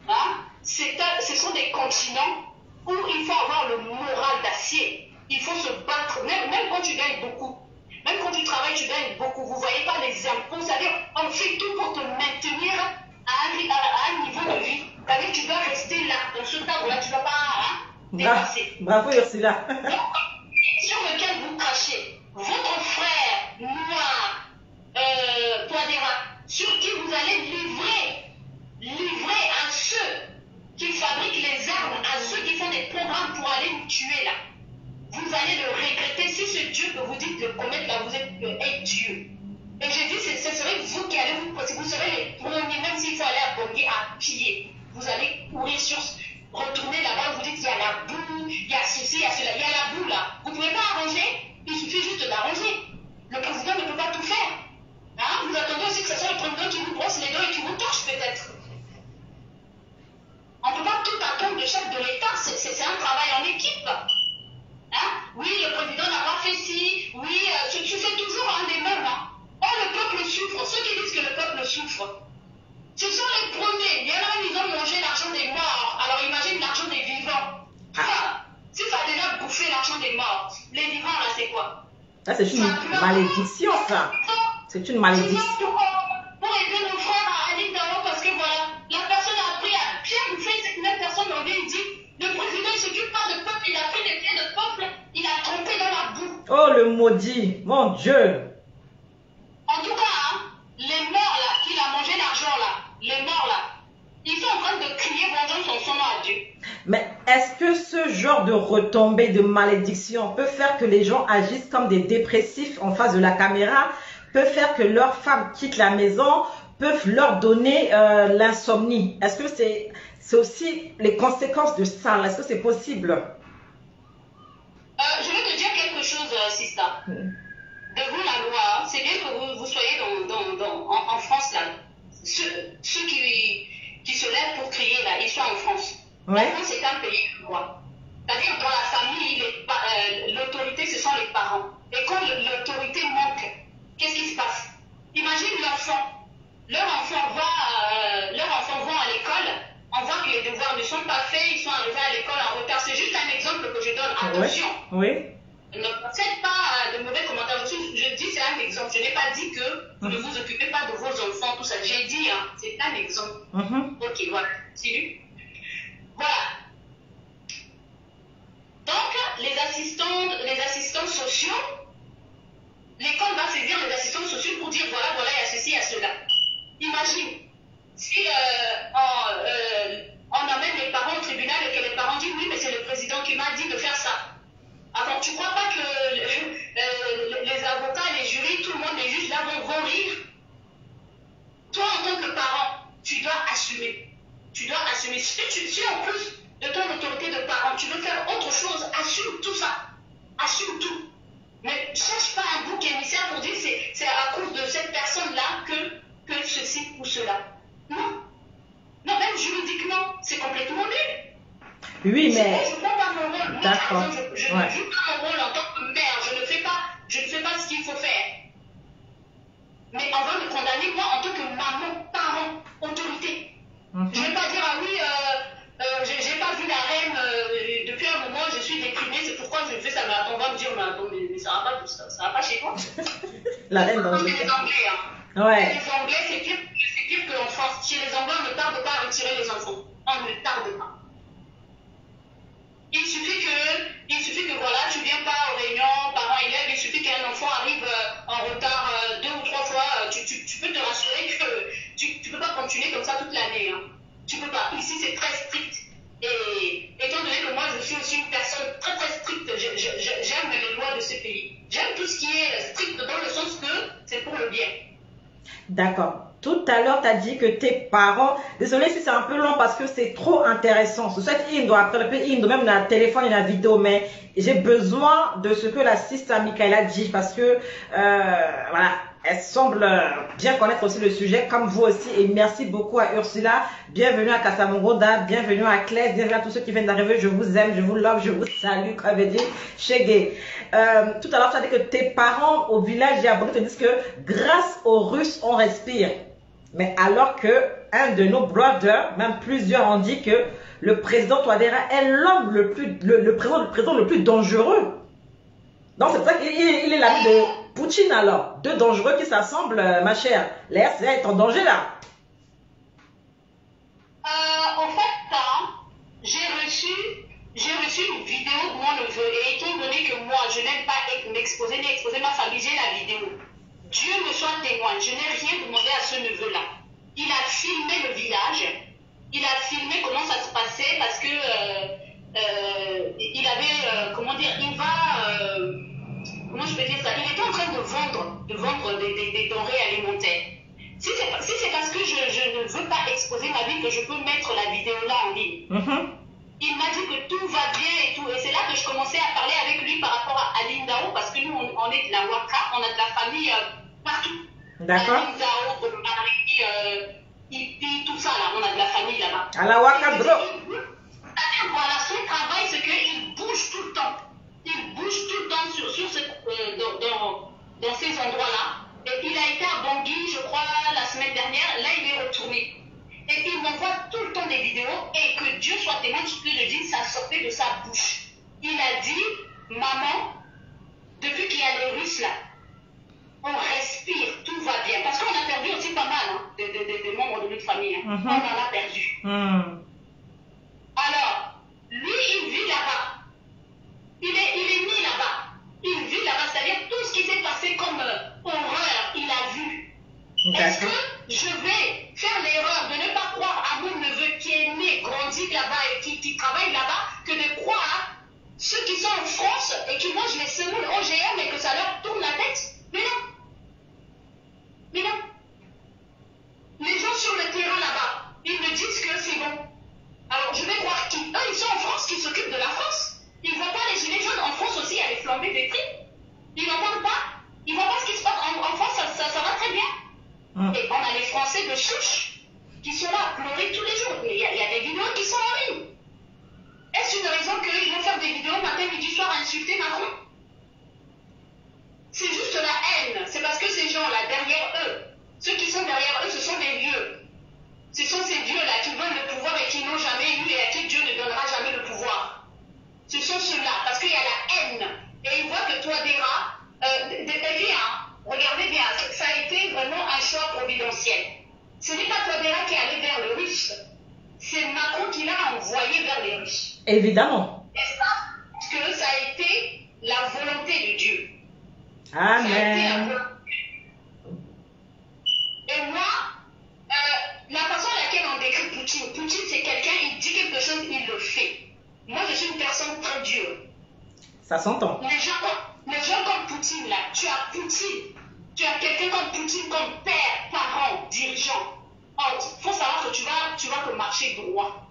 hein, ce sont des continents où il faut avoir le moral d'acier. Il faut se battre, même quand tu gagnes beaucoup. Même quand tu travailles, tu gagnes beaucoup. Vous ne voyez pas les impôts. C'est-à-dire, on fait tout pour te maintenir à un niveau de vie. C'est-à-dire, tu dois rester là, dans ce cadre-là. Tu ne dois pas... Hein, dépassé. Bravo Ursula. Sur lequel vous crachez, votre frère noir, Touadéra, sur qui vous allez livrer à ceux qui fabriquent les armes, à ceux qui font des programmes pour aller nous tuer là. Vous allez le regretter. Si ce Dieu que vous dites de commettre là, vous êtes Dieu. Et je dis, ce serait vous qui allez vous serez les premiers, même s'il faut aller à Bangui à piller. Vous allez courir retourner là-bas, vous dites, il y a la boue, il y a ceci, il y a cela, il y a la boue là. Vous ne pouvez pas arranger, il suffit juste d'arranger. Le président ne peut pas tout faire. Hein? Vous attendez aussi que ce soit le président qui vous brosse les dents et qui vous torche peut-être. On ne peut pas tout attendre de chef de l'État, c'est un travail en équipe. Hein? Oui, le président n'a pas fait ci, oui, c'est toujours un des mêmes. Hein? Oh, le peuple souffre, ceux qui disent que le peuple souffre, ce sont les premiers. Il y en a, ils ont mangé l'argent des morts, alors imagine l'argent des vivants. Si ça a déjà bouffé l'argent des morts, les vivants là, c'est quoi? Ça, c'est une malédiction, ça. C'est une malédiction. Pour aider nos frères à aller d'abord, parce que voilà, la personne a appris à bien bouffer, cette même personne revient et dit, le président ne s'occupe pas de peuple, il a pris les pieds de peuple, il a trompé dans la boue. Oh, le maudit, mon Dieu. En tout cas, hein, les morts là, qu'il a mangé l'argent là, les morts là, ils sont en train de crier vengeance en son nom à Dieu. Mais est-ce que ce genre de retombée, de malédiction peut faire que les gens agissent comme des dépressifs en face de la caméra, peut faire que leurs femmes quittent la maison, peuvent leur donner l'insomnie? Est-ce que c'est aussi les conséquences de ça? Est-ce que c'est possible? Je vais te dire quelque chose, Sista. De vous, la loi, c'est bien que vous soyez en France, là. Ceux qui se lèvent pour crier, là, ils sont en France. Ouais. La France est un pays de loi. C'est-à-dire, dans la famille, l'autorité, ce sont les parents. Et quand l'autorité manque, qu'est-ce qui se passe? Imagine l'enfant. Leur enfant va à l'école, on voit que les devoirs ne sont pas faits, ils sont arrivés à l'école en retard. C'est juste un exemple que je donne. Attention. Oui. Ne faites pas de mauvais commentaires. Je dis c'est un exemple. Je n'ai pas dit que vous ne vous occupez pas de vos enfants, tout ça. J'ai dit, hein, c'est un exemple. Ok, voilà. Continue. Voilà. Donc, les assistants sociaux, l'école va saisir les assistants sociaux pour dire voilà, il y a ceci, il y a cela. Imagine, si on amène les parents au tribunal et que les parents disent oui, mais c'est le président qui m'a dit de faire ça. Alors, tu ne crois pas que les avocats, les jurys, tout le monde, les juges là vont rire? Toi, en tant que parent, tu dois assumer. Tu dois assumer. Si en plus de ton autorité de parent, tu veux faire autre chose, assume tout ça. Assume tout. Mais ne cherche pas un bouc émissaire pour dire c'est à cause de cette personne-là que ceci ou cela. Non. Non, même juridiquement, c'est complètement nul. Oui, mais... Je ne prends pas mon rôle. D'accord. Je ne joue pas mon rôle en tant que mère. Je ne fais pas ce qu'il faut faire. Mais on va me condamner, moi, en tant que maman, parent, autorité. Je ne vais pas dire, ah oui, j'ai pas vu la reine, depuis un moment, je suis déprimée, c'est pourquoi je fais ça. Mais on va me dire, mais ça va pas chez toi. La reine dans les Anglais, hein. Ouais. Les Anglais, c'est pire que en France. Chez les Anglais, on ne tarde pas à retirer les enfants. On ne tarde pas. Il suffit que voilà, tu viens pas aux réunions parents-élèves, il suffit qu'un enfant arrive en retard 2 ou 3 fois, tu peux te rassurer que tu peux pas continuer comme ça toute l'année. Hein. Tu peux pas. Ici, c'est très strict. Et étant donné que moi, je suis aussi une personne très très stricte, j'aime les lois de ce pays. J'aime tout ce qui est strict dans le sens que c'est pour le bien. D'accord. Tout à l'heure, tu as dit que tes parents... Désolée si c'est un peu long parce que c'est trop intéressant. Ce soit après même la téléphone et la vidéo, mais j'ai besoin de ce que la sister Michaela dit parce que, voilà, elle semble bien connaître aussi le sujet, comme vous aussi. Et merci beaucoup à Ursula. Bienvenue à Kasamongoda, bienvenue à Claire, bienvenue à tous ceux qui viennent d'arriver. Je vous aime, je vous love, je vous salue, comme avait dit Chege. Tout à l'heure, tu as dit que tes parents au village et à Bordeaux te disent que grâce aux Russes, on respire. Mais alors que un de nos brothers, même plusieurs, ont dit que le président Touadéra est l'homme le président le plus dangereux. Donc c'est pour ça qu'il est l'ami de Poutine alors. Deux dangereux qui s'assemblent, ma chère. La RCA est en danger là. En fait, j'ai reçu j'ai reçu une vidéo de mon neveu et étant donné que moi, je n'aime pas m'exposer ni exposer ma famille, j'ai la vidéo. Dieu me soit témoin, je n'ai rien demandé à ce neveu-là. Il a filmé le village, il a filmé comment ça se passait parce que il avait, comment dire, il va, comment je peux dire ça, il était en train de vendre des denrées alimentaires. Si c'est parce que je ne veux pas exposer ma vie que je peux mettre la vidéo là en ligne. Il m'a dit que tout va bien et tout. Et c'est là que je commençais à parler avec lui par rapport à Lindao, parce que nous, on est de la Waka, on a de la famille partout. D'accord. Lindao, de Marie, Ipi, tout ça là, on a de la famille là-bas. À la Waka, bro. Voilà, son travail, c'est qu'il bouge tout le temps. Il bouge tout le temps dans ces endroits-là. Et il a été à Bangui, je crois, la semaine dernière. Là, il est retourné. Et il m'envoie tout le temps des vidéos et que Dieu soit témoin de ce que je dis, ça sortait de sa bouche. Il a dit, maman, depuis qu'il y a les Russes là, on respire, tout va bien. Parce qu'on a perdu aussi pas mal hein, de membres de notre famille. Hein. On en a perdu. Alors, lui, il vit là-bas. Il est né là-bas. Il vit là-bas, c'est-à-dire tout ce qui s'est passé comme horreur, il a vu. Est-ce que je vais faire l'erreur de ne pas croire à mon neveu qui est né, grandi là-bas et qui travaille là-bas, que de croire à ceux qui sont en France et qui mangent les semoules OGM et que ça leur tourne la tête? Mais non. Mais non. Les gens sur le terrain là-bas, ils me disent que c'est bon. Alors je vais croire qui? Eux, ils sont en France, qui s'occupent de la France. Ils ne voient pas les gilets jaunes. En France aussi, il y a les flambées des prix. Ils n'en parlent pas. Ils ne voient pas ce qui se passe. En France, ça va très bien. Et on a les Français de souche qui sont là à pleurer tous les jours. Il y a des vidéos qui sont en ligne. Est-ce une raison qu'ils vont faire des vidéos matin, midi, soir à insulter Macron? C'est juste la haine. C'est parce que ces gens-là, derrière eux, ceux qui sont derrière eux, ce sont des vieux. Ce sont ces vieux-là qui veulent le pouvoir et qui n'ont jamais eu et à qui Dieu ne donnera jamais le pouvoir. Ce sont ceux-là, parce qu'il y a la haine. Et ils voient que toi, regardez bien, ça a été vraiment un choix providentiel. Ce n'est pas Touadéra qui est allé vers le Russe, c'est Macron qui l'a envoyé vers les Russes. Évidemment. Et ça, parce que ça a été la volonté de Dieu. Amen. Ça a été la volonté. Et moi, la façon à laquelle on décrit Poutine, c'est quelqu'un, il dit quelque chose, il le fait. Moi, je suis une personne très dure. Ça s'entend. Les gens comme Poutine, là, tu as Poutine. Tu as quelqu'un comme Poutine, comme père, parent, dirigeant. Il faut savoir que tu vas te marcher droit.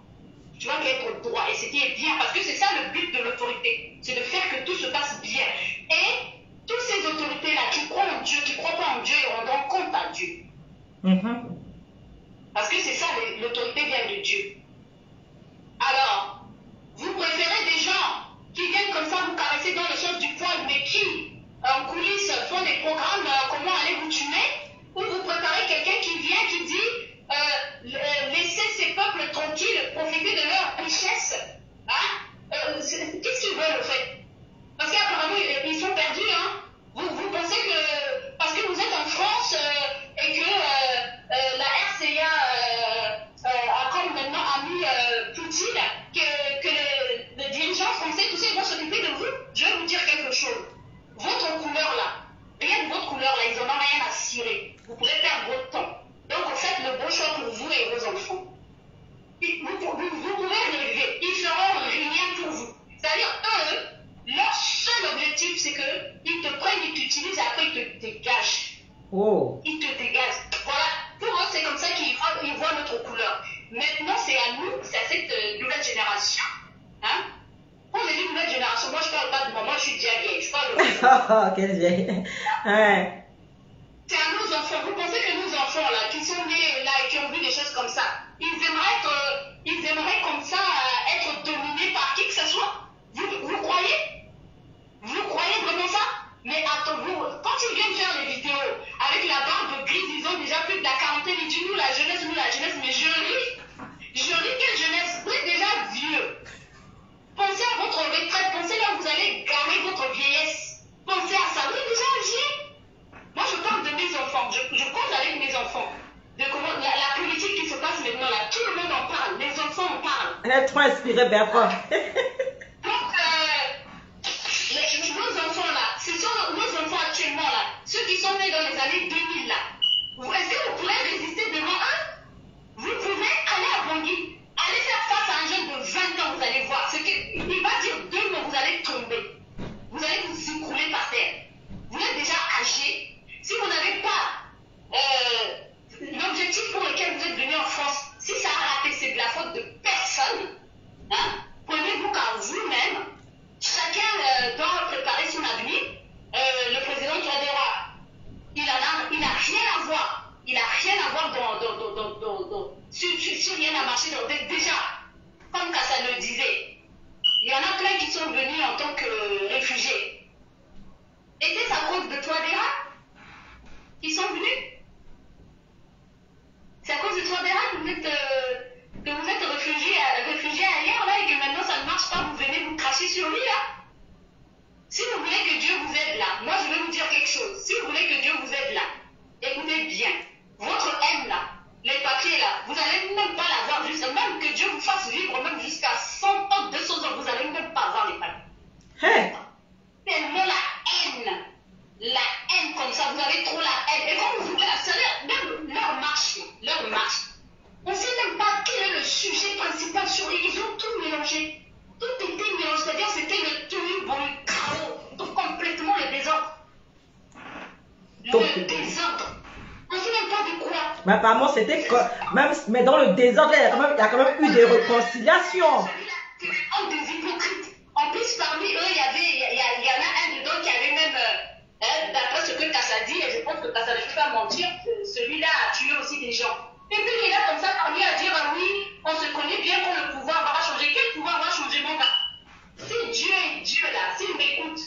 Tu vas être droit. Et ce qui est bien, parce que c'est ça le but de l'autorité. C'est de faire que tout se passe bien. Et toutes ces autorités-là qui croient en Dieu, qui ne croient pas en Dieu, ils rendront compte à Dieu. Parce que c'est ça, l'autorité vient de Dieu. Alors, vous préférez des gens qui viennent comme ça vous caresser dans le sens du poil, mais qui, en coulisses, font des programmes, comment aller vous tuer, ou vous préparez quelqu'un qui vient, qui dit, laissez ces peuples tranquilles, profiter de leur richesse. Qu'est-ce qu'ils veulent, en fait? Parce qu'apparemment, ils sont perdus, hein. Vous pensez que, parce que vous êtes en France, et que la RCA a comme maintenant ami Poutine, que les dirigeants français, tous ils vont s'occuper de vous. Je vais vous dire quelque chose. Votre couleur là, rien de votre couleur là, ils n'en ont rien à cirer. Vous pouvez perdre votre temps. Donc faites le bon choix pour vous et vos enfants. Vous pouvez rêver, ils feront rien pour vous. C'est-à-dire, eux, leur seul objectif, c'est qu'ils te prennent, ils t'utilisent et après ils te dégagent. Ils te dégagent. Voilà, pour eux, c'est comme ça qu'ils voient notre couleur. Maintenant, c'est à nous, c'est à cette nouvelle génération. Hein? Quand je dis nouvelle génération, moi je parle pas de moi, je suis déjà vieille. Je parle de quelle vieille. Ouais. C'est à nos enfants. Vous pensez que nos enfants là, qui sont nés là et qui ont vu des choses comme ça, ils aimeraient comme ça être dominés par qui que ce soit? Vous croyez? Vous croyez vraiment ça? Mais attends, quand ils viennent faire les vidéos avec la barbe grise, ils ont déjà plus de la quarantaine, ils disent nous la jeunesse, mais je ris. Quelle jeunesse? Vous êtes déjà vieux. Pensez à votre retraite, pensez là où vous allez garer votre vieillesse. Pensez à ça, vous êtes déjà vieux. Moi je parle de mes enfants, je cause avec mes enfants. De comment la politique qui se passe maintenant là, tout le monde en parle, les enfants en parlent. Elle est trop inspirée, Bertrand. années 2000 là, est-ce que vous pourrez résister devant eux? Vous pouvez aller à Bangui, allez faire face à un jeune de 20 ans, vous allez voir. Il va dire 2 mots, vous allez tomber. Vous allez vous écrouler par terre. Vous êtes déjà âgé. Si vous n'avez pas l'objectif pour lequel vous êtes venu en France, si ça a raté, c'est de la faute de personne. Hein? Prenez-vous qu'à vous-même. Chacun doit préparer son avenir. Le président Touadéra, il n'a rien à voir. Il n'a rien à voir sur rien à marcher. Déjà, comme Kassa le disait, il y en a plein qui sont venus en tant que réfugiés. Était-ce à cause de Touadéra qu'ils sont venus? C'est à cause de Touadéra que vous êtes réfugiés ailleurs là, et que maintenant ça ne marche pas, vous venez vous cracher sur lui là. Si vous voulez que Dieu vous aide là, moi je vais vous dire quelque chose. Si vous voulez que Dieu vous aide là, écoutez bien, votre haine là, les papiers là, vous n'allez même pas l'avoir, juste même que Dieu vous fasse vivre même jusqu'à 100 ans, 200 ans, vous n'allez même pas avoir les papiers. Hey. Tellement la haine comme ça, vous avez trop la haine. Et quand vous ouvrez la salle, même leur marche, on ne sait même pas quel est le sujet principal sur eux. Ils ont tout mélangé. Tout était mélangé, c'est-à-dire c'était le chaos, donc complètement le désordre. Le désordre. On ne sait même pas de quoi. Mais apparemment, c'était même, mais dans le désordre, il y a quand même eu des réconciliations. Celui-là, des hypocrites. En plus, parmi eux, il y en a un dedans qui avait même, d'après ce que Kassa dit, et je pense que Kassa ne peut pas mentir, celui-là a tué aussi des gens. Et puis il est là comme ça, parmi à dire, ah oui, on se connaît bien quand le pouvoir va changer. Quel pouvoir va changer, mon gars? Si Dieu est Dieu là, s'il m'écoute,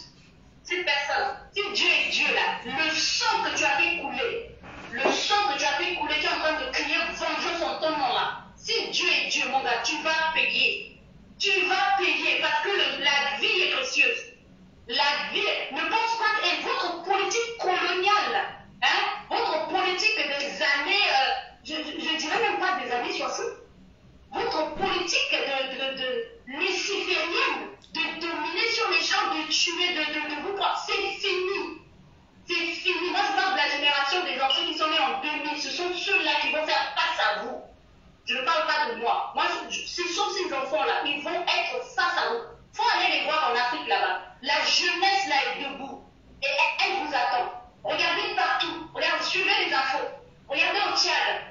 cette personne, si Dieu est Dieu là, le sang que tu as fait couler, tu es en train de crier vengeance en ton nom là. Si Dieu est Dieu, mon gars, tu vas payer. Tu vas payer parce que la vie est précieuse. La vie, ne pense pas que votre politique coloniale, hein, votre politique des années, je dirais même pas des années 60, votre politique de luciférienne, de dominer sur les gens, de tuer, de vous croire, c'est fini. C'est fini. Moi, je parle de la génération des enfants qui sont nés en 2000. Ce sont ceux-là qui vont faire face à vous. Je ne parle pas de moi. Ce sont ces enfants-là. Ils vont être face à vous. Il faut aller les voir en Afrique là-bas. La jeunesse là est debout. Et elle vous attend. Regardez partout. Regardez, suivez les infos. Regardez au Tchad.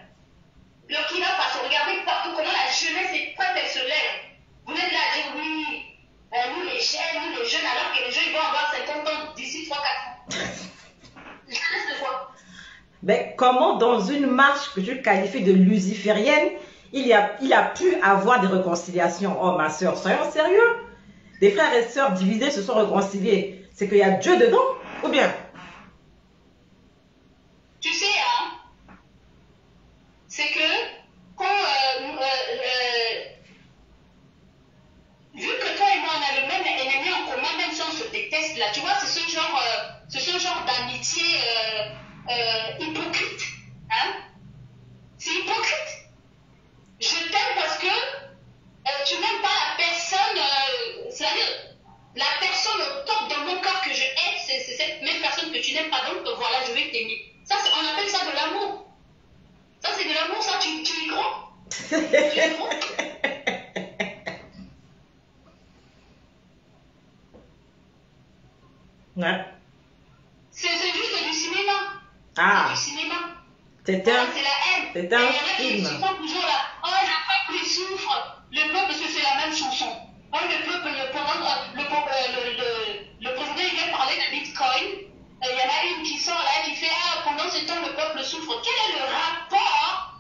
Le Burkina Faso. Regardez partout comment la jeunesse est prête, elle se lève. Vous êtes là à dire oui, nous les jeunes, alors que les jeunes vont avoir 50 ans d'ici 3-4 ans. Jeunesse de quoi? Mais comment dans une marche que je qualifie de luciférienne, il a pu avoir des réconciliations? Oh ma soeur, soyons sérieux. Des frères et sœurs divisés se sont réconciliés. C'est qu'il y a Dieu dedans ou bien? Tu sais, hein, c'est que quand, vu que toi et moi on a le même ennemi en commun, même si on se déteste là, tu vois, c'est ce genre d'amitié hypocrite. Hein? C'est hypocrite. Je t'aime parce que tu n'aimes pas la personne, c'est-à-dire la personne au top de mon cœur que je hais, c'est cette même personne que tu n'aimes pas, donc voilà, je vais t'aimer. Ça, on appelle ça de l'amour. Ça, c'est de l'amour, ça, tu y crois? Tu y crois? Ouais. C'est juste du cinéma. Ah. C'est du cinéma. C'est la haine. C'est un film. Ils sont toujours là. Oh, le peuple souffre. Le peuple, parce que c'est la même chanson. Oh, le peuple, le président, il vient parler de Bitcoin. Il y en a une qui sort là, qui fait ah, pendant ce temps, le peuple souffre. Quel est le rapport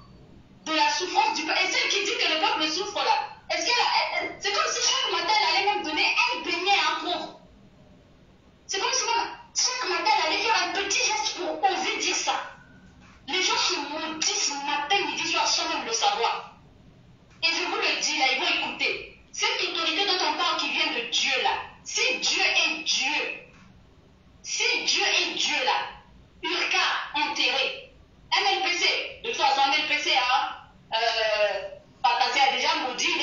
de la souffrance du peuple? Et celle qui dit que le peuple souffre là, est-ce qu'elle. C'est comme si chaque matin, elle allait même donner un beignet à un pauvre. C'est comme si chaque matin, elle allait faire un petit geste pour oser dire ça. Les gens se maudissent matin, midi, soir, sans même le savoir. Et je vous le dis là, ils vont écouter. Cette autorité dont on parle qui vient de Dieu là, si Dieu est Dieu là, Urca enterré, MLPC, de toute façon MLPC, Patasé a déjà maudit, il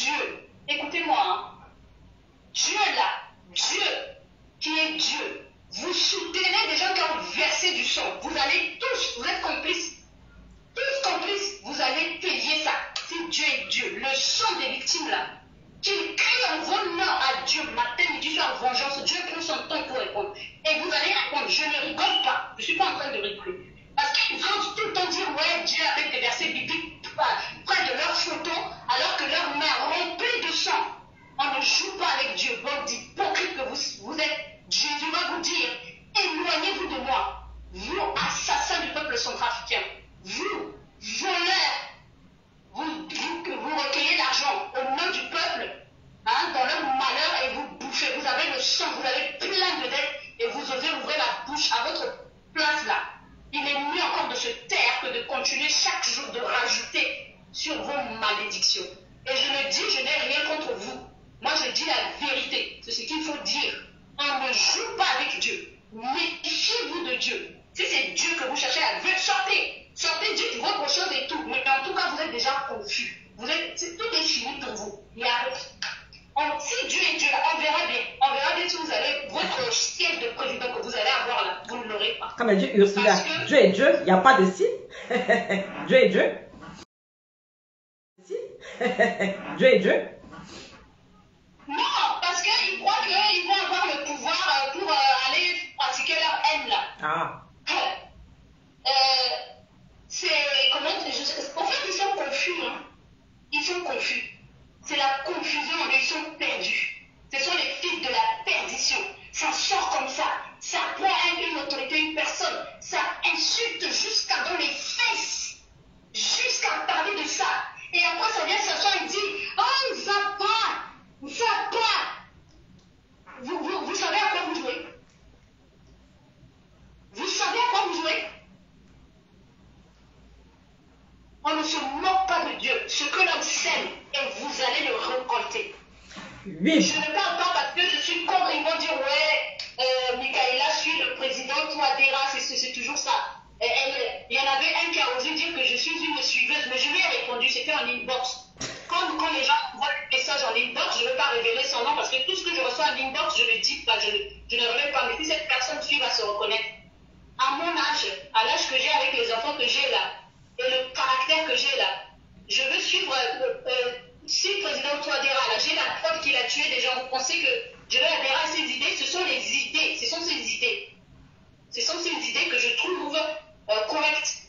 Dieu, écoutez-moi, hein, Dieu là, Dieu qui est Dieu, vous soutenez des gens qui ont versé du sang. Vous allez tous, vous êtes complices. Tous complices, vous allez payer ça. Si Dieu est Dieu, le sang des victimes là, qu'il crie en vos noms à Dieu, matin, midi, soir, vengeance, Dieu prend son temps pour répondre. Et vous allez répondre, je ne rigole pas, je ne suis pas en train de rigoler. Parce qu'ils vont tout le temps dire, ouais, Dieu avec des versets bibliques près de leurs photos, alors que leur main remplie de sang. On ne joue pas avec Dieu. Bon, d'hypocrite que vous êtes, Jésus va vous dire, éloignez-vous de moi, vous assassins du peuple centrafricain, vous voleurs, vous recueillez l'argent au nom du peuple, hein, dans leur malheur, et vous bouffez, vous avez le sang, vous avez plein de dettes, et vous osez ouvrir la bouche à votre place là. Il est mieux encore de se taire que de continuer chaque jour de rajouter sur vos malédictions. Et je le dis, je n'ai rien contre vous. Moi, je dis la vérité. C'est ce qu'il faut dire. On ne joue pas avec Dieu. Méfiez-vous de Dieu. Si c'est Dieu que vous cherchez à Dieu, sortez. Sortez, dites votre chose et tout. Mais en tout cas, vous êtes déjà confus. Tout est fini pour vous. Il y a... si Dieu est Dieu, là, on verra bien. On verra bien si vous allez, votre siège de président que vous allez avoir là, vous ne l'aurez pas. Comme Dieu, Ursula, que... Dieu est Dieu, il n'y a pas de si. Dieu est Dieu. Si. Dieu est Dieu. Non, parce qu'ils croient qu'ils vont avoir le pouvoir pour aller pratiquer leur haine là. Ah. C'est comment en fait, ils sont confus. Hein. Ils sont confus. C'est la confusion, ils sont perdus. Ce sont les fils de la perdition. Ça sort comme ça. Ça prend une autorité, une personne. Ça insulte jusqu'à dans les fesses. Jusqu'à parler de ça. Et après, ça vient s'asseoir et dit, oh, ça part. Ça part. Vous savez à quoi vous jouez? Vous savez à quoi vous jouez? On ne se moque pas de Dieu. Ce que l'homme sème, et vous allez le récolter. Oui. Je ne parle pas parce que je suis contre. Ils vont dire, ouais, Michaela suit le président, toi, Dera, c'est toujours ça. Il y en avait un qui a osé dire que je suis une suiveuse, mais je lui ai répondu, c'était en inbox. Quand les gens voient le message en inbox, je ne veux pas révéler son nom parce que tout ce que je reçois en inbox, je le dis pas, je ne révèle pas. Mais si cette personne suit va se reconnaître. À mon âge, à l'âge que j'ai avec les enfants que j'ai là, et le caractère que j'ai là, je veux suivre, si le président Touadéra, là, j'ai la preuve qu'il a tué des gens, vous pensez que je vais adhérer à ces idées? Ce sont les idées, ce sont ces idées. Ce sont ces idées que je trouve correctes.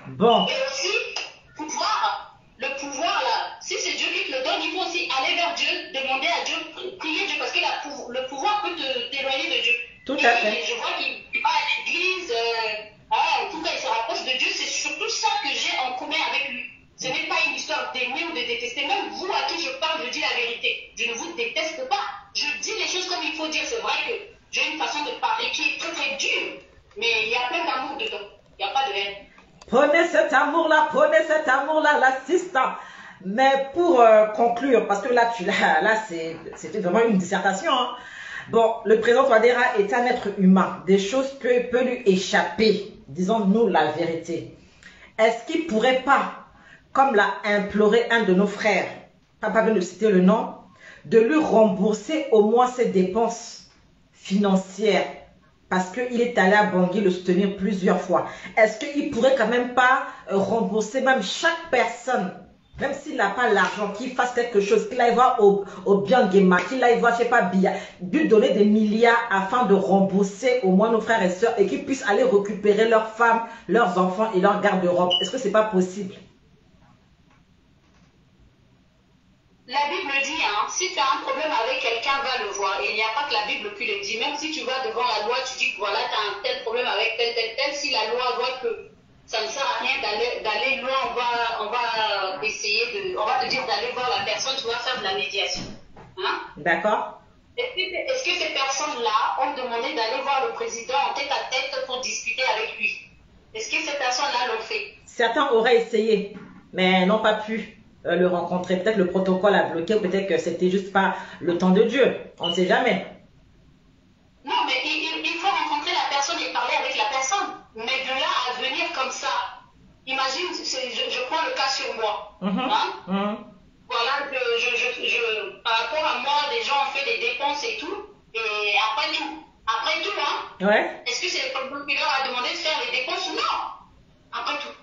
Bon. Et aussi, le pouvoir là, si c'est Dieu qui te le donne, il faut aussi aller vers Dieu, demander à Dieu, prier Dieu, parce que le pouvoir peut t'éloigner de Dieu. Tout à fait. Je vois qu'il va à l'église, en tout cas il se rapproche de Dieu, c'est surtout ça que j'ai en commun avec lui. Ce n'est pas une histoire d'aimer ou de détester. Même vous à qui je parle, je dis la vérité. Je ne vous déteste pas. Je dis les choses comme il faut dire. C'est vrai que j'ai une façon de parler qui est très très dure, mais il y a plein d'amour dedans. Il n'y a pas de haine. Prenez cet amour-là, l'assistant. Mais pour conclure, parce que là, c'était vraiment une dissertation. Hein. Bon, le président Touadéra est un être humain. Des choses peuvent lui échapper. Disons-nous la vérité. Est-ce qu'il ne pourrait pas, comme l'a imploré un de nos frères, pas besoin de citer le nom, de lui rembourser au moins ses dépenses financières? Parce qu'il est allé à Bangui le soutenir plusieurs fois. Est-ce qu'il ne pourrait quand même pas rembourser même chaque personne, même s'il n'a pas l'argent, qu'il fasse quelque chose, qu'il aille voir au Biangema, qu'il aille voir, je ne sais pas, Bia, lui donner des milliards afin de rembourser au moins nos frères et sœurs et qu'ils puissent aller récupérer leurs femmes, leurs enfants et leurs garde-robe. Est-ce que ce n'est pas possible? La Bible dit, hein, si tu as un problème avec quelqu'un, va le voir. Et il n'y a pas que la Bible qui le dit. Même si tu vas devant la loi, tu dis que voilà, tu as un tel problème avec tel. Si la loi voit que ça ne sert à rien d'aller loin, on va te dire d'aller voir la personne, tu vas faire de la médiation. Hein? D'accord. Est-ce que ces personnes-là ont demandé d'aller voir le président en tête à tête pour discuter avec lui? Est-ce que ces personnes-là l'ont fait? Certains auraient essayé, mais n'ont pas pu le rencontrer. Peut-être le protocole a bloqué, peut-être que c'était juste pas le temps de Dieu. On ne sait jamais. Non, mais il faut rencontrer la personne et parler avec la personne. Mais de là à venir comme ça, imagine, je prends le cas sur moi. Hein? Voilà, dépenses et tout. Et après tout, hein, Ouais. est-ce que c'est le président qui leur a demandé de faire les dépenses ou non? Après tout.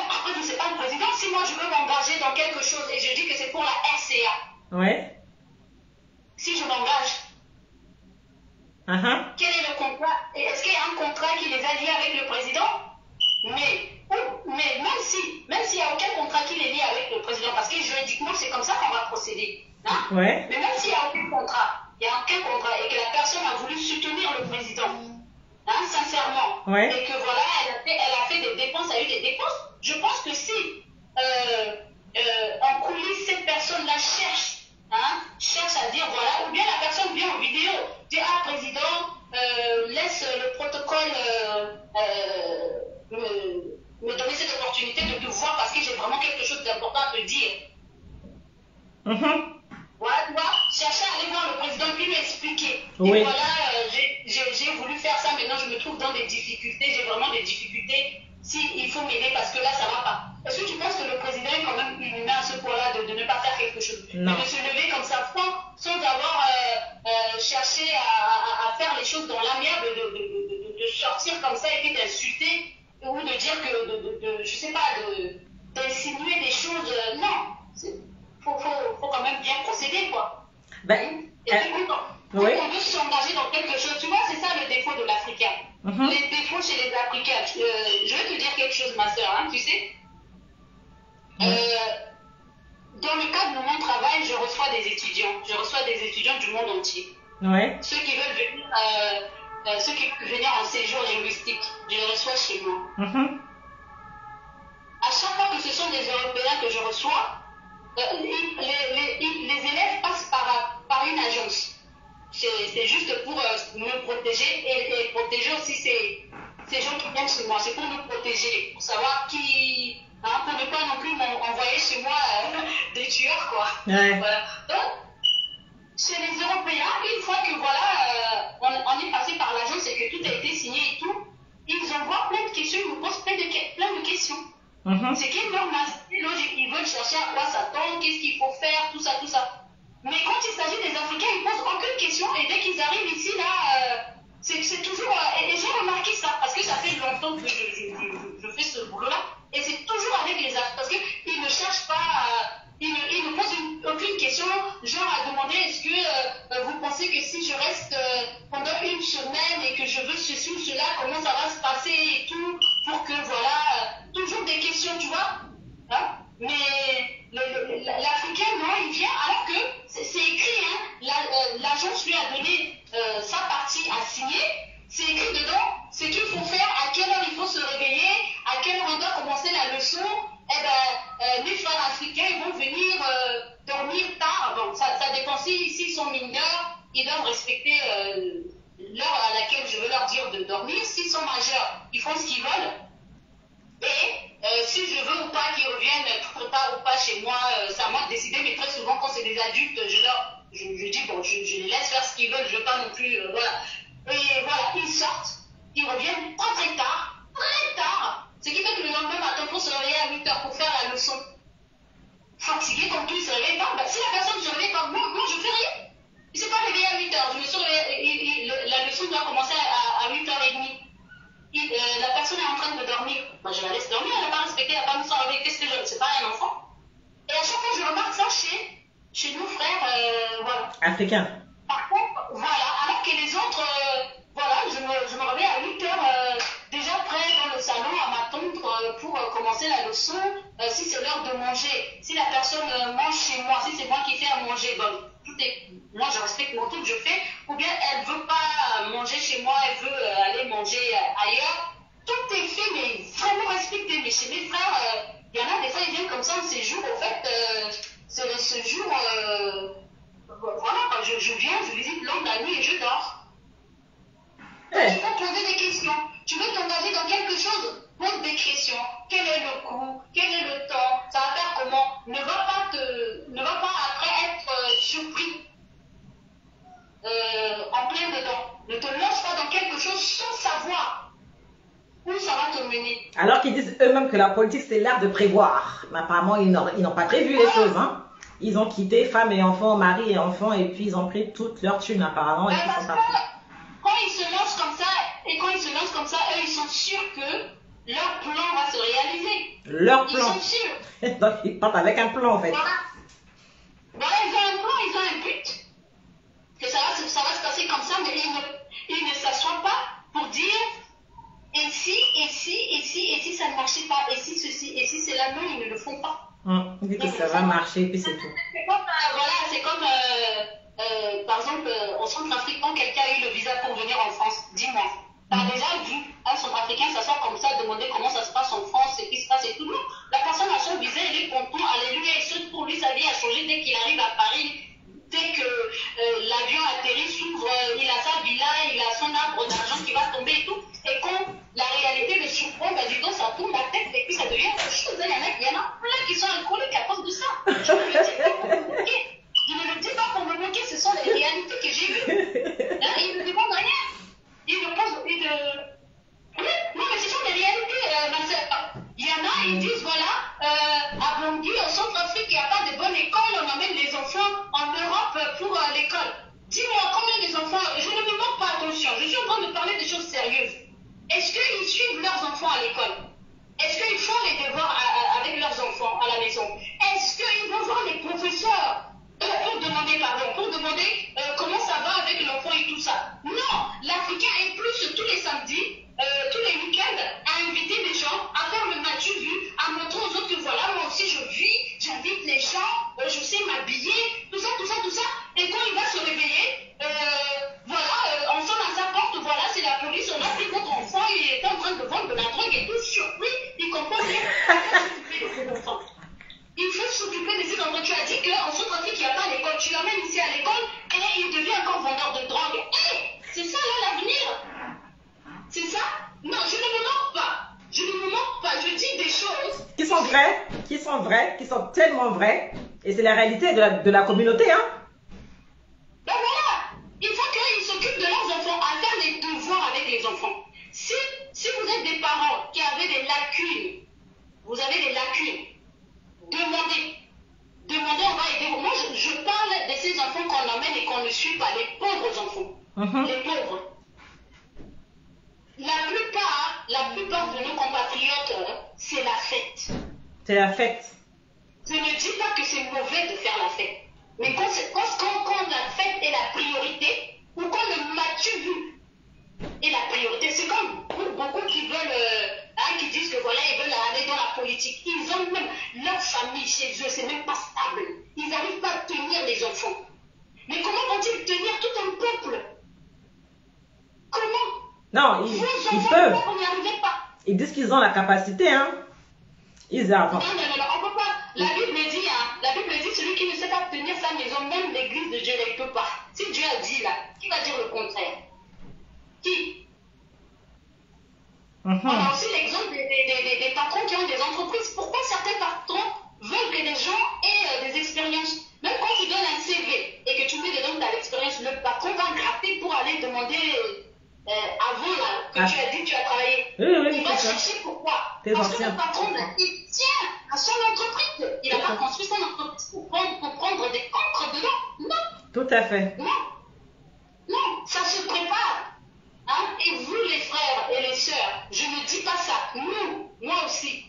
Après tout, c'est pas le président. Si moi je veux m'engager dans quelque chose et je dis que c'est pour la RCA, Ouais. si je m'engage, quel est le contrat? Et est-ce qu'il y a un contrat qui les a liés avec le président? Mais même s'il n'y a aucun contrat qui les lie avec le président, parce que juridiquement c'est comme ça qu'on va procéder. Hein? Ouais. Mais même s'il n'y a aucun contrat, et que la personne a voulu soutenir le président, hein, sincèrement, ouais. Et que voilà, elle a fait des dépenses, elle a eu des dépenses, je pense que si en coulisses cette personne-là cherche à dire voilà, ou bien la personne vient en vidéo, dit ah président, laisse le protocole me donner cette opportunité de te voir parce que j'ai vraiment quelque chose d'important à te dire. Voilà, tu vois, chercher à aller voir le président puis lui expliquer. Oui. Et voilà, j'ai voulu faire ça, maintenant je me trouve dans des difficultés, j'ai vraiment des difficultés. Si il faut m'aider parce que là ça va pas. Est-ce que tu penses que le président est quand même humain à ce point-là de ne pas faire quelque chose? Non. De se lever comme ça sans avoir cherché à faire les choses dans l'amiable, de sortir comme ça et puis d'insulter ou de dire que, je sais pas, d'insinuer des choses. Non. Faut quand même bien procéder, quoi. Ben, et puis, quand on veut s'engager dans quelque chose, tu vois, c'est ça le défaut de l'Africain. Les défauts chez les Africains. Je vais te dire quelque chose, ma soeur, hein, tu sais. Dans le cadre de mon travail, je reçois des étudiants. Je reçois des étudiants du monde entier. Ouais. Ceux qui veulent venir en séjour linguistique, je les reçois chez moi. À chaque fois que ce sont des Européens que je reçois, les élèves passent par une agence. C'est juste pour me protéger et protéger aussi ces gens qui viennent chez moi. C'est pour me protéger, pour savoir qui, hein, pour ne pas non plus m'envoyer chez moi des tueurs, quoi. Ouais. Voilà. Donc, chez les Européens, une fois que voilà, on est passé par l'agence et que tout a été signé et tout, ils envoient plein de questions, ils nous posent plein de questions. C'est qui est normal, c'est logique, ils veulent chercher à quoi s'attendre, qu'est-ce qu'il faut faire, tout ça, tout ça. Mais quand il s'agit des Africains, ils ne posent aucune question et dès qu'ils arrivent ici, là, c'est toujours... et j'ai remarqué ça, parce que ça fait longtemps que je fais ce boulot-là, et c'est toujours avec les Africains, parce qu'ils ne cherchent pas... ils ne posent aucune question, genre à demander est-ce que vous pensez que si je reste pendant une semaine et que je veux ceci ou cela, comment ça va se passer et tout, pour que voilà, toujours des questions, tu vois, hein? Mais l'Africain, non, il vient alors que c'est écrit, hein, l'agence lui a donné sa partie à signer, c'est écrit dedans ce qu'il faut faire, à quelle heure il faut se réveiller, à quelle heure on doit commencer la leçon. Eh ben, les frères africains, ils vont venir dormir tard. Bon, ça dépend s'ils sont mineurs, ils doivent respecter l'heure à laquelle je veux leur dire de dormir. S'ils sont majeurs, ils font ce qu'ils veulent. Et si je veux ou pas qu'ils reviennent trop tard ou pas chez moi, c'est à moi de décider. Mais très souvent, quand c'est des adultes, je dis, bon, je les laisse faire ce qu'ils veulent, je veux pas non plus, voilà. Et voilà, ils sortent, ils reviennent pas très tard, ce qui fait que le lendemain matin, pour se réveiller à 8h pour faire la leçon, fatigué comme tout, il se réveille pas. Ben, si la personne se réveille pas, moi je fais rien. Il ne s'est pas réveillé à 8h, je me suis réveillé, la leçon doit commencer à 8h30. La personne est en train de dormir. Moi, je la laisse dormir, elle n'a pas respecté, elle n'a pas mis son réveil. Qu'est-ce que je... C'est pas un enfant. Et à chaque fois, je remarque ça chez nos frères, voilà. Africains. Par contre, voilà, alors que les autres, voilà, je me réveille à 8h, déjà prêt dans le salon à m'attendre pour commencer la leçon. Si c'est l'heure de manger, si la personne mange chez moi, si c'est moi qui fais à manger, bon, moi je respecte mon truc, je fais, ou bien elle veut pas manger chez moi, elle veut aller manger ailleurs. Tout est fait, mais vraiment respecté. Mais chez mes frères, il y en a des fois, ils viennent comme ça en séjour, en fait, c'est le séjour... voilà, je viens, je visite l'homme la nuit et je dors. Ouais. Tu vas poser des questions. Tu veux t'engager dans quelque chose, pose des questions. Quel est le coût? Quel est le temps? Ça va faire comment? Ne va pas après être surpris en plein dedans. Ne te lance pas dans quelque chose sans savoir où ça va te mener. Alors qu'ils disent eux-mêmes que la politique c'est l'art de prévoir. Mais apparemment ils n'ont pas prévu les choses, hein. Ils ont quitté femme et enfant, mari et enfant, et puis ils ont pris toute leur thune apparemment. Et Parce que quand ils se lancent comme ça, eux, ils sont sûrs que leur plan va se réaliser. Leur plan. Ils sont sûrs. Donc ils partent avec un plan en fait. Voilà, ils ont un plan, ils ont un but. Que ça va se passer comme ça, mais ils ne s'assoient pas pour dire et si ça ne marchait pas, et si ceci, et si cela, non, ils ne le font pas. On dit que ça va marcher, et puis c'est tout. C'est comme, par exemple, en Centrafrique, quand quelqu'un a eu le visa pour venir en France, dis-moi, tu as déjà vu un Centrafricain s'asseoir comme ça, demander comment ça se passe en France, ce qui se passe et tout. Non, la personne a son visa, il est content, alléluia, il saute pour lui, sa vie a changé dès qu'il arrive à Paris. Dès que l'avion atterrit, s'ouvre, il a sa villa, il a son arbre d'argent qui va tomber et tout. Et quand la réalité le surprend, bah, du coup, ça tourne la tête et puis ça devient autre chose. Il y en a plein qui sont alcooliques à cause de ça. Je ne le dis pas pour me moquer, ce sont les réalités que j'ai vues. Hein, ils ne demandent rien. Ils ne posent. Non, mais ce sont les réalités, ma soeur. Il y en a, ils disent voilà, à Bangui, au Centrafrique, il n'y a pas de bonne école, on amène les enfants en Europe pour l'école. Dis-moi, combien des enfants, je ne me moque pas, attention, je suis en train de parler de choses sérieuses. Est-ce qu'ils suivent leurs enfants à l'école? Est-ce qu'ils font les devoirs avec leurs enfants à la maison? Est-ce qu'ils vont voir les professeurs pour demander comment ça va avec l'enfant et tout ça? Non, l'Africain est plus tous les samedis, tous les week-ends, à inviter les gens, à faire le match vu, à montrer aux autres que voilà, moi aussi je vis, j'invite les gens, je sais m'habiller, tout ça. Et quand il va se réveiller, on sonne à sa porte, voilà, c'est la police, on a pris votre enfant, il était en train de vendre de la drogue et tout, surpris, il comprend rien. Il faut s'occuper de ses enfants. Tu as dit qu'en Centrafrique, il n'y a pas l'école. Tu l'amènes ici à l'école et il devient encore vendeur de drogue. C'est ça là l'avenir. C'est ça? Non, je ne me moque pas. Je dis des choses qui sont vraies, qui sont tellement vraies. Et c'est la réalité de la communauté, hein? Ben voilà. Il faut qu'ils s'occupent de leurs enfants, à faire les devoirs avec les enfants. Si vous êtes des parents qui avez des lacunes, demandez, on va aider. Moi, je parle de ces enfants qu'on emmène et qu'on ne suit pas, les pauvres enfants. Les pauvres. La plupart de nos compatriotes, c'est la fête. C'est la fête. Je ne dis pas que c'est mauvais de faire la fête. Mais quand la fête est la priorité, ou quand le match vu est la priorité, c'est comme pour beaucoup qui veulent, qui disent que voilà, ils veulent aller dans la politique. Ils ont même leur famille chez eux, c'est même pas stable. Ils n'arrivent pas à tenir les enfants. Mais comment vont-ils tenir tout un peuple? Comment? Non, ils peuvent. Ils disent qu'ils ont la capacité, hein. Ils arrivent. Non, on peut pas. La Bible dit, celui qui ne sait pas tenir sa maison, même l'église de Dieu ne peut pas. Si Dieu a dit là, qui va dire le contraire? Qui? On a aussi l'exemple des patrons qui ont des entreprises. Pourquoi certains patrons veulent que les gens aient des expériences? Même quand tu donnes un CV et que tu mets dedans ta expérience, le patron va gratter pour aller demander avant là, que tu as dit que tu as travaillé. Oui, il va chercher pourquoi? Parce que le patron, il tient à son entreprise. Il n'a pas construit son entreprise pour prendre des cancres dedans. Non. Tout à fait. Non, ça se prépare. Hein? Et vous les frères et les sœurs, je ne dis pas ça. Moi aussi.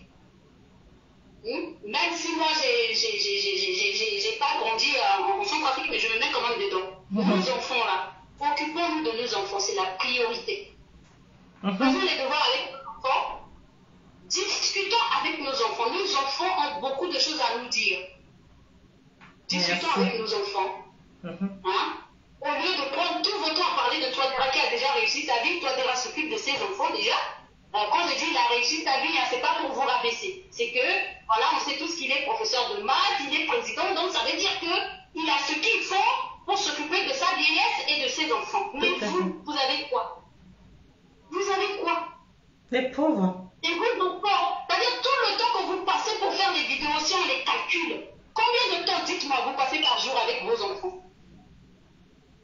Même si moi j'ai pas grandi en Centrafrique, mais je me mets quand même dedans. Nos enfants là, occupons-nous de nos enfants, c'est la priorité. Faisons les devoirs avec nos enfants. Discutons avec nos enfants. Nos enfants ont beaucoup de choses à nous dire. Discutons avec nos enfants. Hein? Au lieu de prendre tout votre temps à parler de Touadéra qui a déjà réussi sa vie, Touadéra s'occupe de ses enfants déjà. Quand je dis il a réussi sa vie, c'est pas pour vous rabaisser. C'est que, voilà, on sait tous qu'il est professeur de maths, il est président, donc ça veut dire qu'il a ce qu'il faut pour s'occuper de sa vieillesse et de ses enfants. Mais vous avez quoi? Vous avez quoi? Les pauvres. Et vous, encore, c'est-à-dire tout le temps que vous passez pour faire les vidéos, si on les calcule, combien de temps, dites-moi, vous passez par jour avec vos enfants?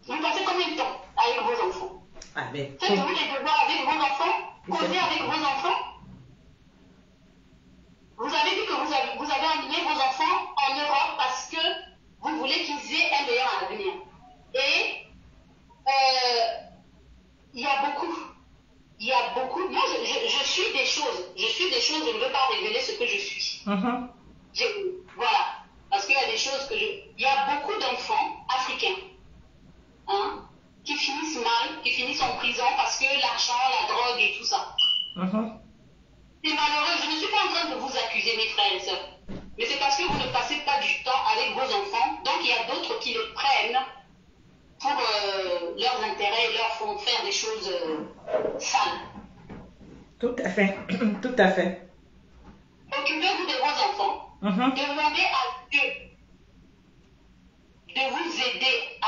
Vous passez combien de temps avec vos enfants? Faites-vous les devoirs avec vos enfants? Causez avec vos enfants? Vous avez dit que vous avez amené vos enfants en Europe parce que Voilà. Parce qu'il y a des choses que il y a beaucoup d'enfants africains, hein, qui finissent mal, qui finissent en prison parce que l'argent, la drogue et tout ça. C'est malheureux. Je ne suis pas en train de vous accuser, mes frères et sœurs. Mais c'est parce que vous ne passez pas du temps avec vos enfants. Donc il y a d'autres qui les prennent pour leurs intérêts et leur font faire des choses sales. Tout à fait. Tout à fait. Occupez-vous de vos enfants. Demandez à Dieu de vous aider à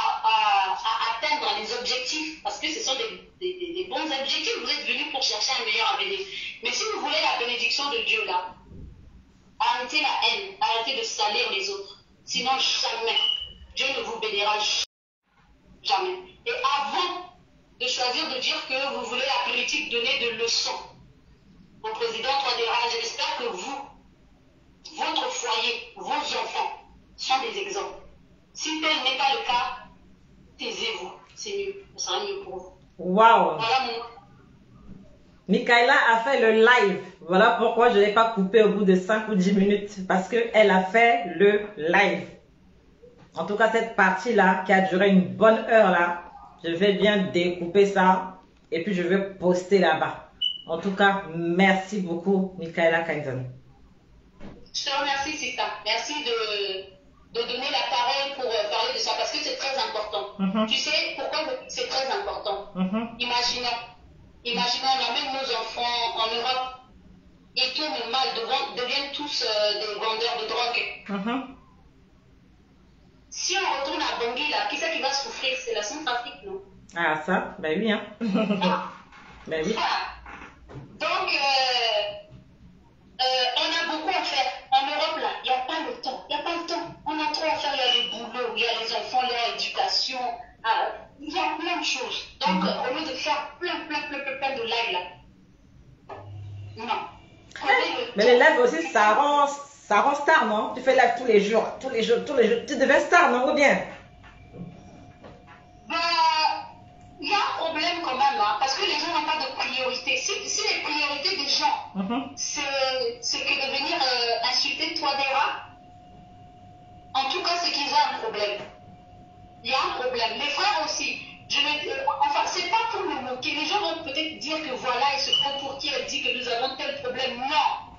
atteindre les objectifs, parce que ce sont des bons objectifs. Vous êtes venus pour chercher un meilleur avenir. Mais si vous voulez la bénédiction de Dieu là, arrêtez la haine, arrêtez de salir les autres. Sinon, jamais, Dieu ne vous bénira jamais. Et avant de choisir de dire que vous voulez la politique donner de leçons au président Touadéra, j'espère que vous, votre foyer, vos enfants sont des exemples. Si tel n'est pas le cas, taisez-vous. C'est mieux. Ce sera mieux pour vous. Waouh! Voilà mon... Michaela a fait le live. Voilà pourquoi je n'ai pas coupé au bout de 5 ou 10 minutes. Parce qu'elle a fait le live. En tout cas, cette partie-là, qui a duré une bonne heure là, je vais bien découper ça. Et puis, je vais poster là-bas. En tout cas, merci beaucoup, Michaela Kainzon. Je te remercie, Sista. Merci de donner la parole pour parler de ça, parce que c'est très important. Tu sais pourquoi c'est très important? Imaginons, on amène nos enfants en Europe et tournent mal, deviennent tous des vendeurs de drogue. Si on retourne à Bangui, là, qui c'est qui va souffrir? C'est la Centrafrique, non? Ah, ça, ben oui, hein. Ben oui. Donc, on a beaucoup à faire. En Europe, là, il n'y a pas le temps. Il n'y a pas le temps. On a trop à faire. Il y a le boulot, il y a les enfants, leur éducation. Il y a plein de choses. Donc, au lieu de faire plein de lives, là. Non. Mais les lives aussi, ça rend star, non? Tu fais live tous les jours. Tu deviens star, non? Ou bien? Il y a un problème quand même, hein, parce que les gens n'ont pas de priorité. Si les priorités des gens, c'est que de venir insulter Touadéra, en tout cas, c'est qu'ils ont un problème. Il y a un problème. Les frères aussi. Enfin, c'est pas pour le moquer. Les gens vont peut-être dire que voilà, ils se prennent pour qui elle dit que nous avons tel problème. Non.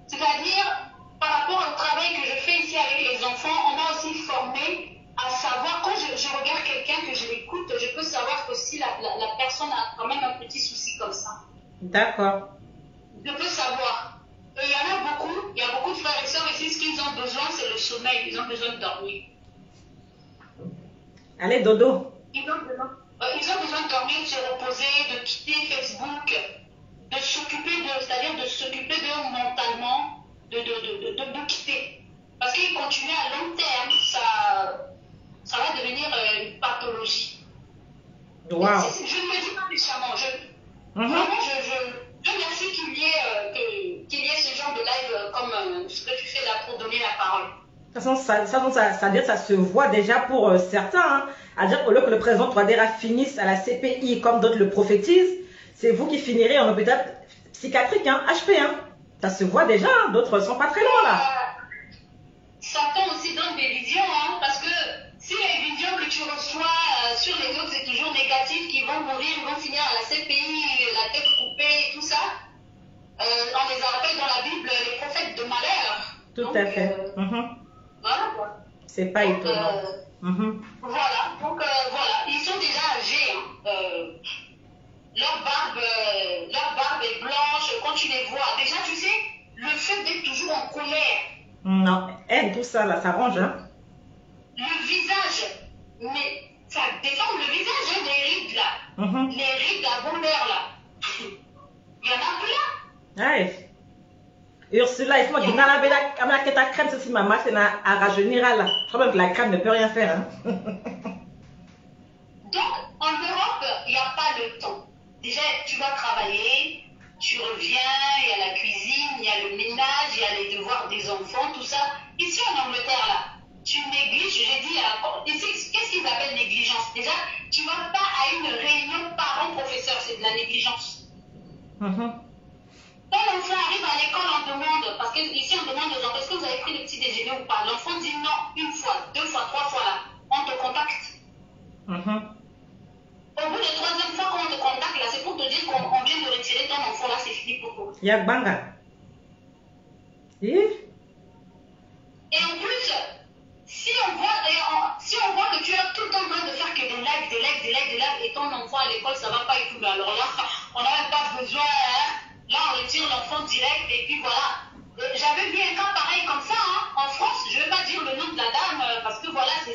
C'est-à-dire, par rapport au travail que je fais ici avec les enfants, on a aussi formé à savoir, quand je regarde quelqu'un, que je l'écoute, je peux savoir que si la personne a quand même un petit souci comme ça. D'accord. Je peux savoir. Il y en a beaucoup, il y a beaucoup de frères et sœurs ici, ce qu'ils ont besoin, c'est le sommeil, ils ont besoin de dormir. Allez, dodo. Ils ont besoin de dormir, de se reposer, de quitter Facebook, de s'occuper c'est-à-dire de s'occuper d'eux mentalement, de quitter. Parce qu'ils continuent à long terme, ça va devenir une pathologie. Wow. Je ne le dis pas méchamment. Vraiment, je remercie qu'il y ait ce genre de live comme ce que tu fais là pour donner la parole. De toute façon, ça se voit déjà pour certains. Hein. À dire qu'au lieu que le président Touadéra finisse à la CPI comme d'autres le prophétisent, c'est vous qui finirez en hôpital psychiatrique, hein, HP. Hein. Ça se voit déjà, hein. D'autres sont pas très loin là. Satan aussi donne des visions, hein, parce que si les visions que tu reçois sur les autres, c'est toujours négatif, qu'ils vont mourir, ils vont finir à la CPI, la tête coupée et tout ça, on les appelle dans la Bible les prophètes de malheur. Tout à fait. Voilà quoi. C'est pas étonnant. Voilà, donc voilà, ils sont déjà âgés. Hein. Leur barbe est blanche, quand tu les vois. Déjà, tu sais, le fait d'être toujours en colère. Non, elle, tout ça là, ça range. Hein. Le visage, mais ça déforme le visage, hein, les rides là. Les rides à bonheur là. Il y en a plein. Ouais. Ursula, il faut dire, que ta crème, c'est si maman, c'est à rajeunir là. Je crois même que la crème ne peut rien faire. Hein. Donc, en Europe, il n'y a pas le temps. Déjà, tu vas travailler, tu reviens, il y a la cuisine, il y a le ménage, il y a les devoirs des enfants, tout ça. Ici en Angleterre, là, tu négliges, j'ai dit, ici, qu'est-ce qu'ils appellent négligence? Déjà, tu ne vas pas à une réunion parents-professeurs, c'est de la négligence. Quand l'enfant arrive à l'école, on demande, parce qu'ici on demande Au bout de troisième fois qu'on te contacte, là, c'est pour te dire qu'on vient de retirer ton enfant, là, c'est fini pour toi. Il y a Banga. Et en plus, si on voit que tu es tout le temps en train de faire que des lives, et ton enfant à l'école, ça va pas et tout, mais alors là, on n'a même pas besoin, hein. Là, on retire l'enfant direct, et puis voilà. J'avais vu un cas pareil comme ça, hein, en France, je ne vais pas dire le nom de la dame, parce que voilà, c'est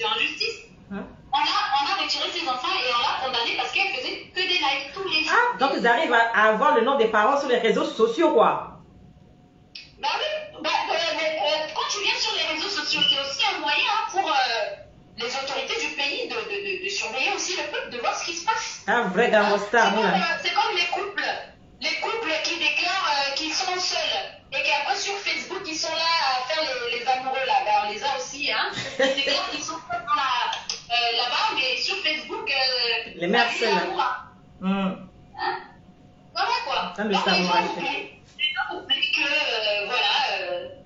injustice. hein? On a retiré ses enfants et on l'a condamnée parce qu'elle faisait que des lives tous les jours. Ah, donc ils arrivent à avoir le nom des parents sur les réseaux sociaux, quoi. Bah oui, quand tu viens sur les réseaux sociaux, c'est aussi un moyen pour les autorités du pays de surveiller aussi le peuple, de voir ce qui se passe. Un vrai gangster, nous, là. C'est comme les couples qui déclarent qu'ils sont seuls et qu'après sur Facebook ils sont là à faire les amoureux là. Ben, on les a aussi, hein. Ils déclarent qu'ils sont seuls là-bas, mais sur Facebook, Les mères seules. Hein? Voilà quoi. Ça me Donc, semble les gens oublient que voilà,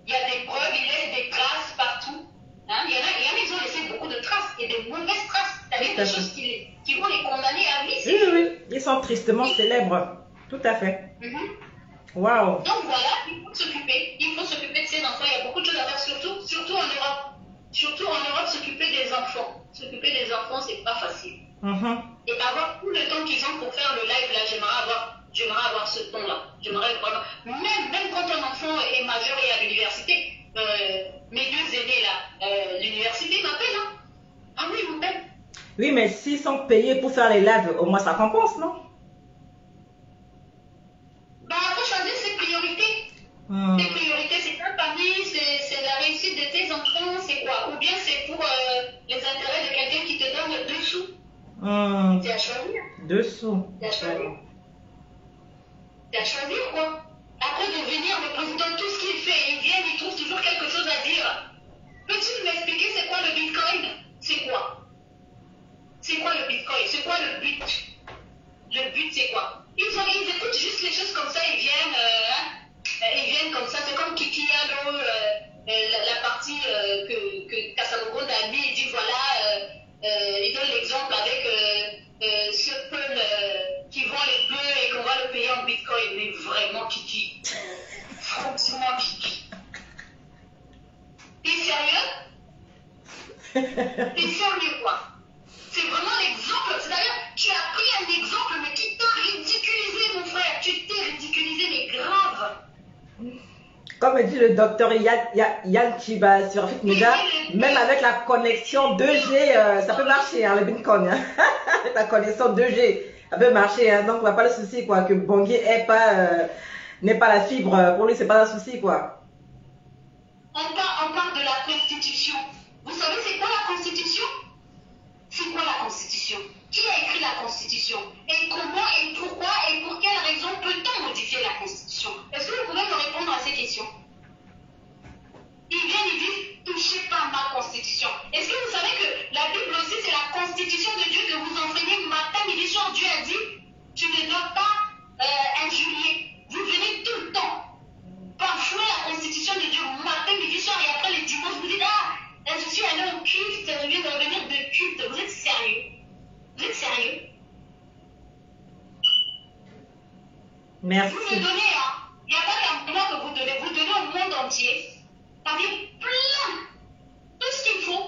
il y a des preuves, il y a des traces partout. Hein? Il y en a, ils ont laissé beaucoup de traces et des mauvaises traces. C'est-à-dire des choses qui vont les condamner à vie. Oui, oui, ils sont tristement célèbres. Tout à fait. Waouh. Donc voilà, il faut s'occuper de ces enfants. Il y a beaucoup de choses à faire, surtout en Europe. Surtout en Europe, s'occuper des enfants. S'occuper des enfants, c'est pas facile. Et avoir tout le temps qu'ils ont pour faire le live, là, j'aimerais avoir ce temps-là. J'aimerais vraiment. Même quand un enfant est majeur et à l'université, mes deux aînés là, l'université m'appelle, hein. Ah oui, ils m'appellent. Oui, mais s'ils sont payés pour faire les lives, au moins ça compense, non? Bah, faut choisir ses priorités. Tes priorités, c'est ta famille, c'est la réussite de tes enfants, c'est quoi? Ou bien c'est pour les intérêts de quelqu'un qui te donne 2 sous. C'est à choisir. 2 sous. C'est à choisir. C'est à choisir, quoi. Après de venir, le président, tout ce qu'il fait, il vient, il trouve toujours quelque chose à dire. Peux-tu m'expliquer c'est quoi le bitcoin? C'est quoi? C'est quoi le bitcoin? C'est quoi le but? Le but, c'est quoi? Ils écoutent juste les choses comme ça, ils viennent comme ça. C'est comme Kiki Allo, la partie que Kassamogo a mis, il dit voilà, il donne l'exemple avec ce peuple qui vend les bœufs et qu'on va le payer en bitcoin. Mais vraiment, Kiki, franchement, Kiki. T'es sérieux? T'es sérieux, quoi? C'est vraiment l'exemple. C'est-à-dire, tu as pris un exemple, mais qui t'a ridiculisé, mon frère. Tu t'es ridiculisé, mais grave. Comme dit le docteur Yann Chiba sur Fit Media, même avec la connexion 2G, ça peut marcher, hein, le Bitcoin. Hein. Avec la connexion 2G, ça peut marcher. Hein. Donc, on n'a pas le souci, quoi, que Bangui n'ait pas la fibre. Pour lui, c'est pas un souci, quoi. On parle de la Constitution. Vous savez, c'est quoi la Constitution? C'est quoi la Constitution? Qui a écrit la Constitution? Et comment et pourquoi et pour quelle raison peut-on modifier la Constitution? Est-ce que vous pouvez me répondre à ces questions? Ils viennent, ils disent, touchez pas ma Constitution. Est-ce que vous savez que la Bible aussi, c'est la Constitution de Dieu que vous enseignez matin, midi, soir? Dieu a dit, tu ne dois pas injurier. Vous venez tout le temps bafouer la Constitution de Dieu matin, midi, soir, et après les dimanches, vous dites, ah, je suis allé au culte, je viens de revenir de culte. Vous êtes sérieux? Vous êtes sérieux? Merci. Vous me donnez, hein, il n'y a pas qu'à moi que vous donnez au monde entier. C'est-à-dire plein, tout ce qu'il faut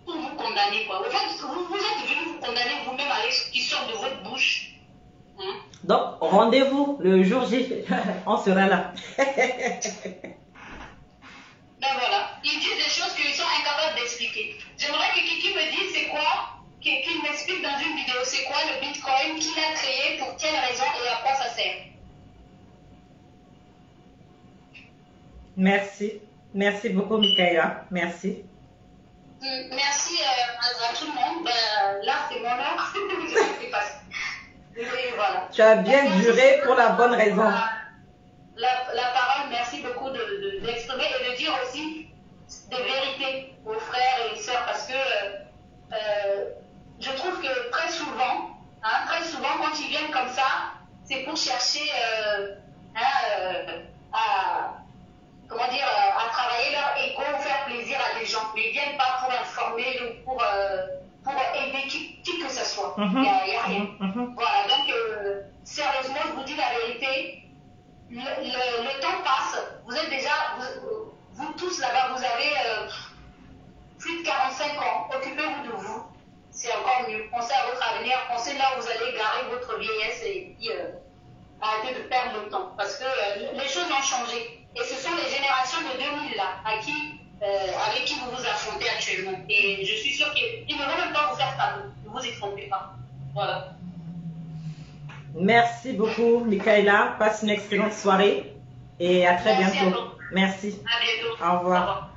pour vous condamner, quoi. En fait, vous êtes venus vous condamner vous-même avec ce qui sort de votre bouche. Hein? Donc, rendez-vous le jour J. On sera là. Ben voilà, ils disent des choses qu'ils sont incapables d'expliquer. J'aimerais que Kiki me dise c'est quoi, qu'il m'explique dans une vidéo, c'est quoi le Bitcoin, qui l'a créé, pour quelle raison et à quoi ça sert. Merci. Merci beaucoup, Mikaela. Merci. Merci à tout le monde. Ben, là, c'est mon heure. C'est passé. Voilà. Tu as bien duré pour la bonne raison. La parole, merci beaucoup d'exprimer et de dire aussi des vérités aux frères et aux sœurs parce que je trouve que très souvent, quand ils viennent comme ça, c'est pour chercher à travailler leur ego, faire plaisir à des gens. Mais ils ne viennent pas pour informer ou pour soi. Il n'y a rien. Voilà, donc, sérieusement, je vous dis la vérité, le temps passe. Vous êtes déjà, vous tous là-bas, vous avez plus de 45 ans. Occupez-vous de vous. C'est encore mieux. Pensez à votre avenir, pensez là où vous allez garer votre vieillesse et puis arrêtez de perdre le temps. Parce que les choses ont changé. Et ce sont les générations de 2000 là, avec qui vous vous affrontez actuellement. Et je suis sûre qu'ils ne vont même pas vous faire fameux. Ne vous y trompez pas. Voilà. Merci beaucoup, Michaela. Passe une excellente soirée et à très bientôt. Merci. À bientôt. Au revoir.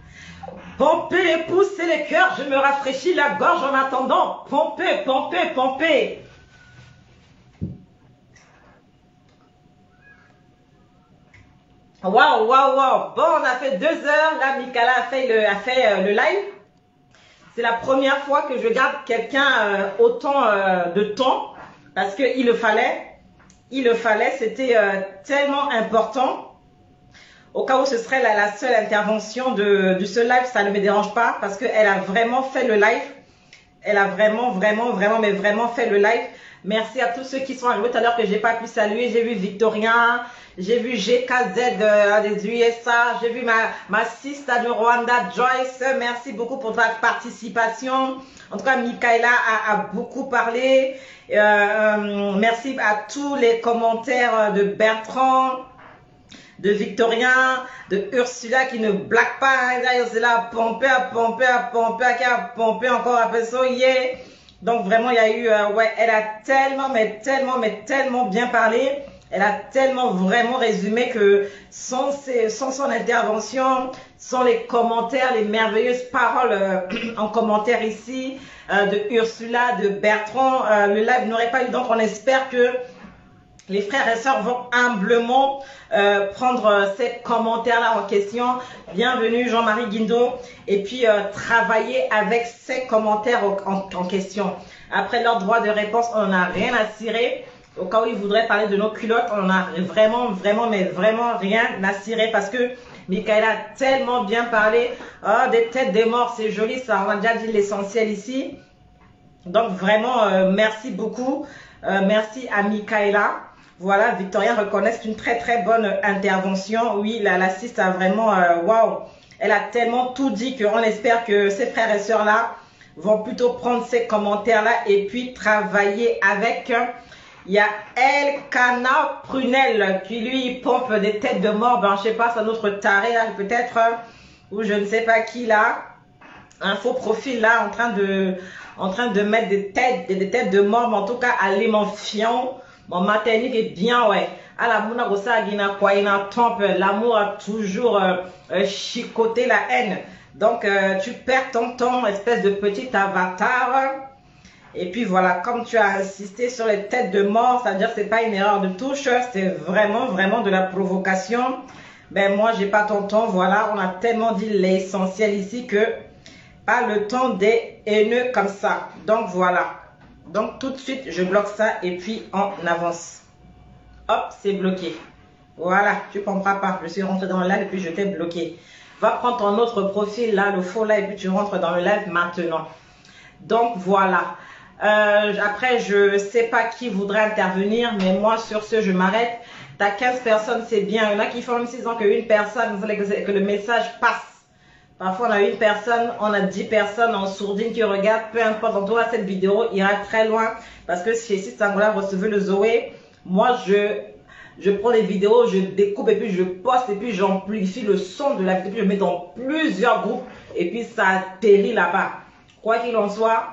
Pomper les pouces et les cœurs, je me rafraîchis la gorge en attendant. Pomper, pomper, pomper. Waouh, waouh, waouh. Bon, on a fait 2 heures. Là, Michaela a fait le live. C'est la première fois que je garde quelqu'un autant de temps. Parce qu'il le fallait. Il le fallait. C'était tellement important. Au cas où ce serait la seule intervention de ce live, ça ne me dérange pas. Parce qu'elle a vraiment fait le live. Elle a vraiment fait le live. Merci à tous ceux qui sont arrivés tout à l'heure que j'ai pas pu saluer. J'ai vu Victorien, j'ai vu GKZ des USA, j'ai vu ma sister du Rwanda, Joyce. Merci beaucoup pour votre participation. En tout cas, Michaela a beaucoup parlé. Merci à tous les commentaires de Bertrand, de Victorien, de Ursula qui ne blague pas. Ursula pomper, qui a pompé encore un peu soyez. Donc vraiment, il y a eu, ouais, elle a tellement bien parlé. Elle a tellement vraiment résumé que sans son intervention, sans les commentaires, les merveilleuses paroles en commentaire ici de Ursula, de Bertrand, le live n'aurait pas eu. Donc on espère que les frères et sœurs vont humblement prendre ces commentaires-là en question. Bienvenue Jean-Marie Guindo. Et puis travailler avec ces commentaires en question. Après leur droit de réponse, on n'a rien à cirer. Au cas où ils voudraient parler de nos culottes, on n'a vraiment rien à cirer. Parce que Michaela a tellement bien parlé. Oh, des têtes des morts, c'est joli, ça. On a déjà dit l'essentiel ici. Donc vraiment, merci beaucoup. Merci à Michaela. Voilà, Victorien reconnaît une très bonne intervention. Oui, l'assiste a vraiment, waouh, elle a tellement tout dit qu'on espère que ces frères et sœurs là vont plutôt prendre ces commentaires là et puis travailler avec. Il y a Elkana Prunel qui lui pompe des têtes de mort. Ben, je sais pas, c'est notre taré là peut-être, ou je ne sais pas qui là. Un faux profil là en train de mettre des têtes de mort, mais en tout cas alimentation. Mon maternique est bien, ouais. À la mouna gosa guina quoi, l'amour a toujours chicoté la haine. Donc tu perds ton temps, espèce de petit avatar. Et puis voilà, comme tu as insisté sur les têtes de mort, ça veut dire que c'est pas une erreur de touche, c'est vraiment de la provocation. Ben moi j'ai pas ton temps, voilà, on a tellement dit l'essentiel ici que pas le temps des haineux comme ça. Donc voilà. Donc tout de suite, je bloque ça et puis on avance. Hop, c'est bloqué. Voilà, tu ne comprends pas. Je suis rentré dans le live et puis je t'ai bloqué. Va prendre ton autre profil là, le faux là, et puis tu rentres dans le live maintenant. Donc voilà. Après, je ne sais pas qui voudrait intervenir, mais moi sur ce, je m'arrête. Tu as 15 personnes, c'est bien. Il y en a qui font même 6 ans qu'une personne voulait que le message passe. Parfois, on a une personne, on a 10 personnes en sourdine qui regardent. Peu importe, en tout cas, cette vidéo ira très loin. Parce que si Sangola recevait le Zoé, moi, je prends les vidéos, je découpe et puis je poste et puis j'amplifie le son de la vidéo. Puis je mets dans plusieurs groupes et puis ça atterrit là-bas. Quoi qu'il en soit,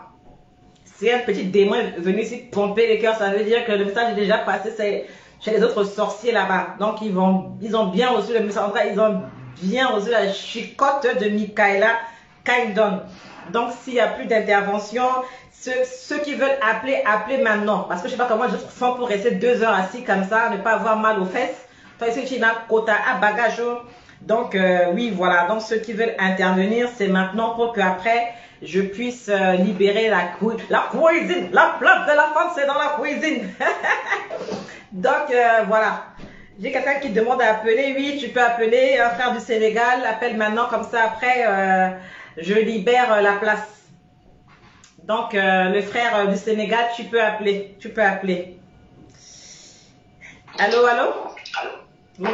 si un petit démon est venu ici pomper les cœurs, ça veut dire que le message est déjà passé chez les autres sorciers là-bas. Donc, ils ont bien reçu le message. En tout cas, ils ont bien reçu la chicotte de Michaela Kindon. Donc, s'il n'y a plus d'intervention, ceux qui veulent appeler, appelez maintenant. Parce que je ne sais pas comment je fais pour rester 2 heures assis comme ça, ne pas avoir mal aux fesses. Toi, ici, tu n'as quota à bagage. Donc, oui, voilà. Donc, ceux qui veulent intervenir, c'est maintenant pour qu'après, je puisse libérer la cuisine. La place de la femme, c'est dans la cuisine. Donc, voilà. J'ai quelqu'un qui demande à appeler. Oui, tu peux appeler un frère du Sénégal. Appelle maintenant, comme ça après, je libère la place. Donc, le frère du Sénégal, tu peux appeler. Tu peux appeler. Allô, allô? Allô? Oui.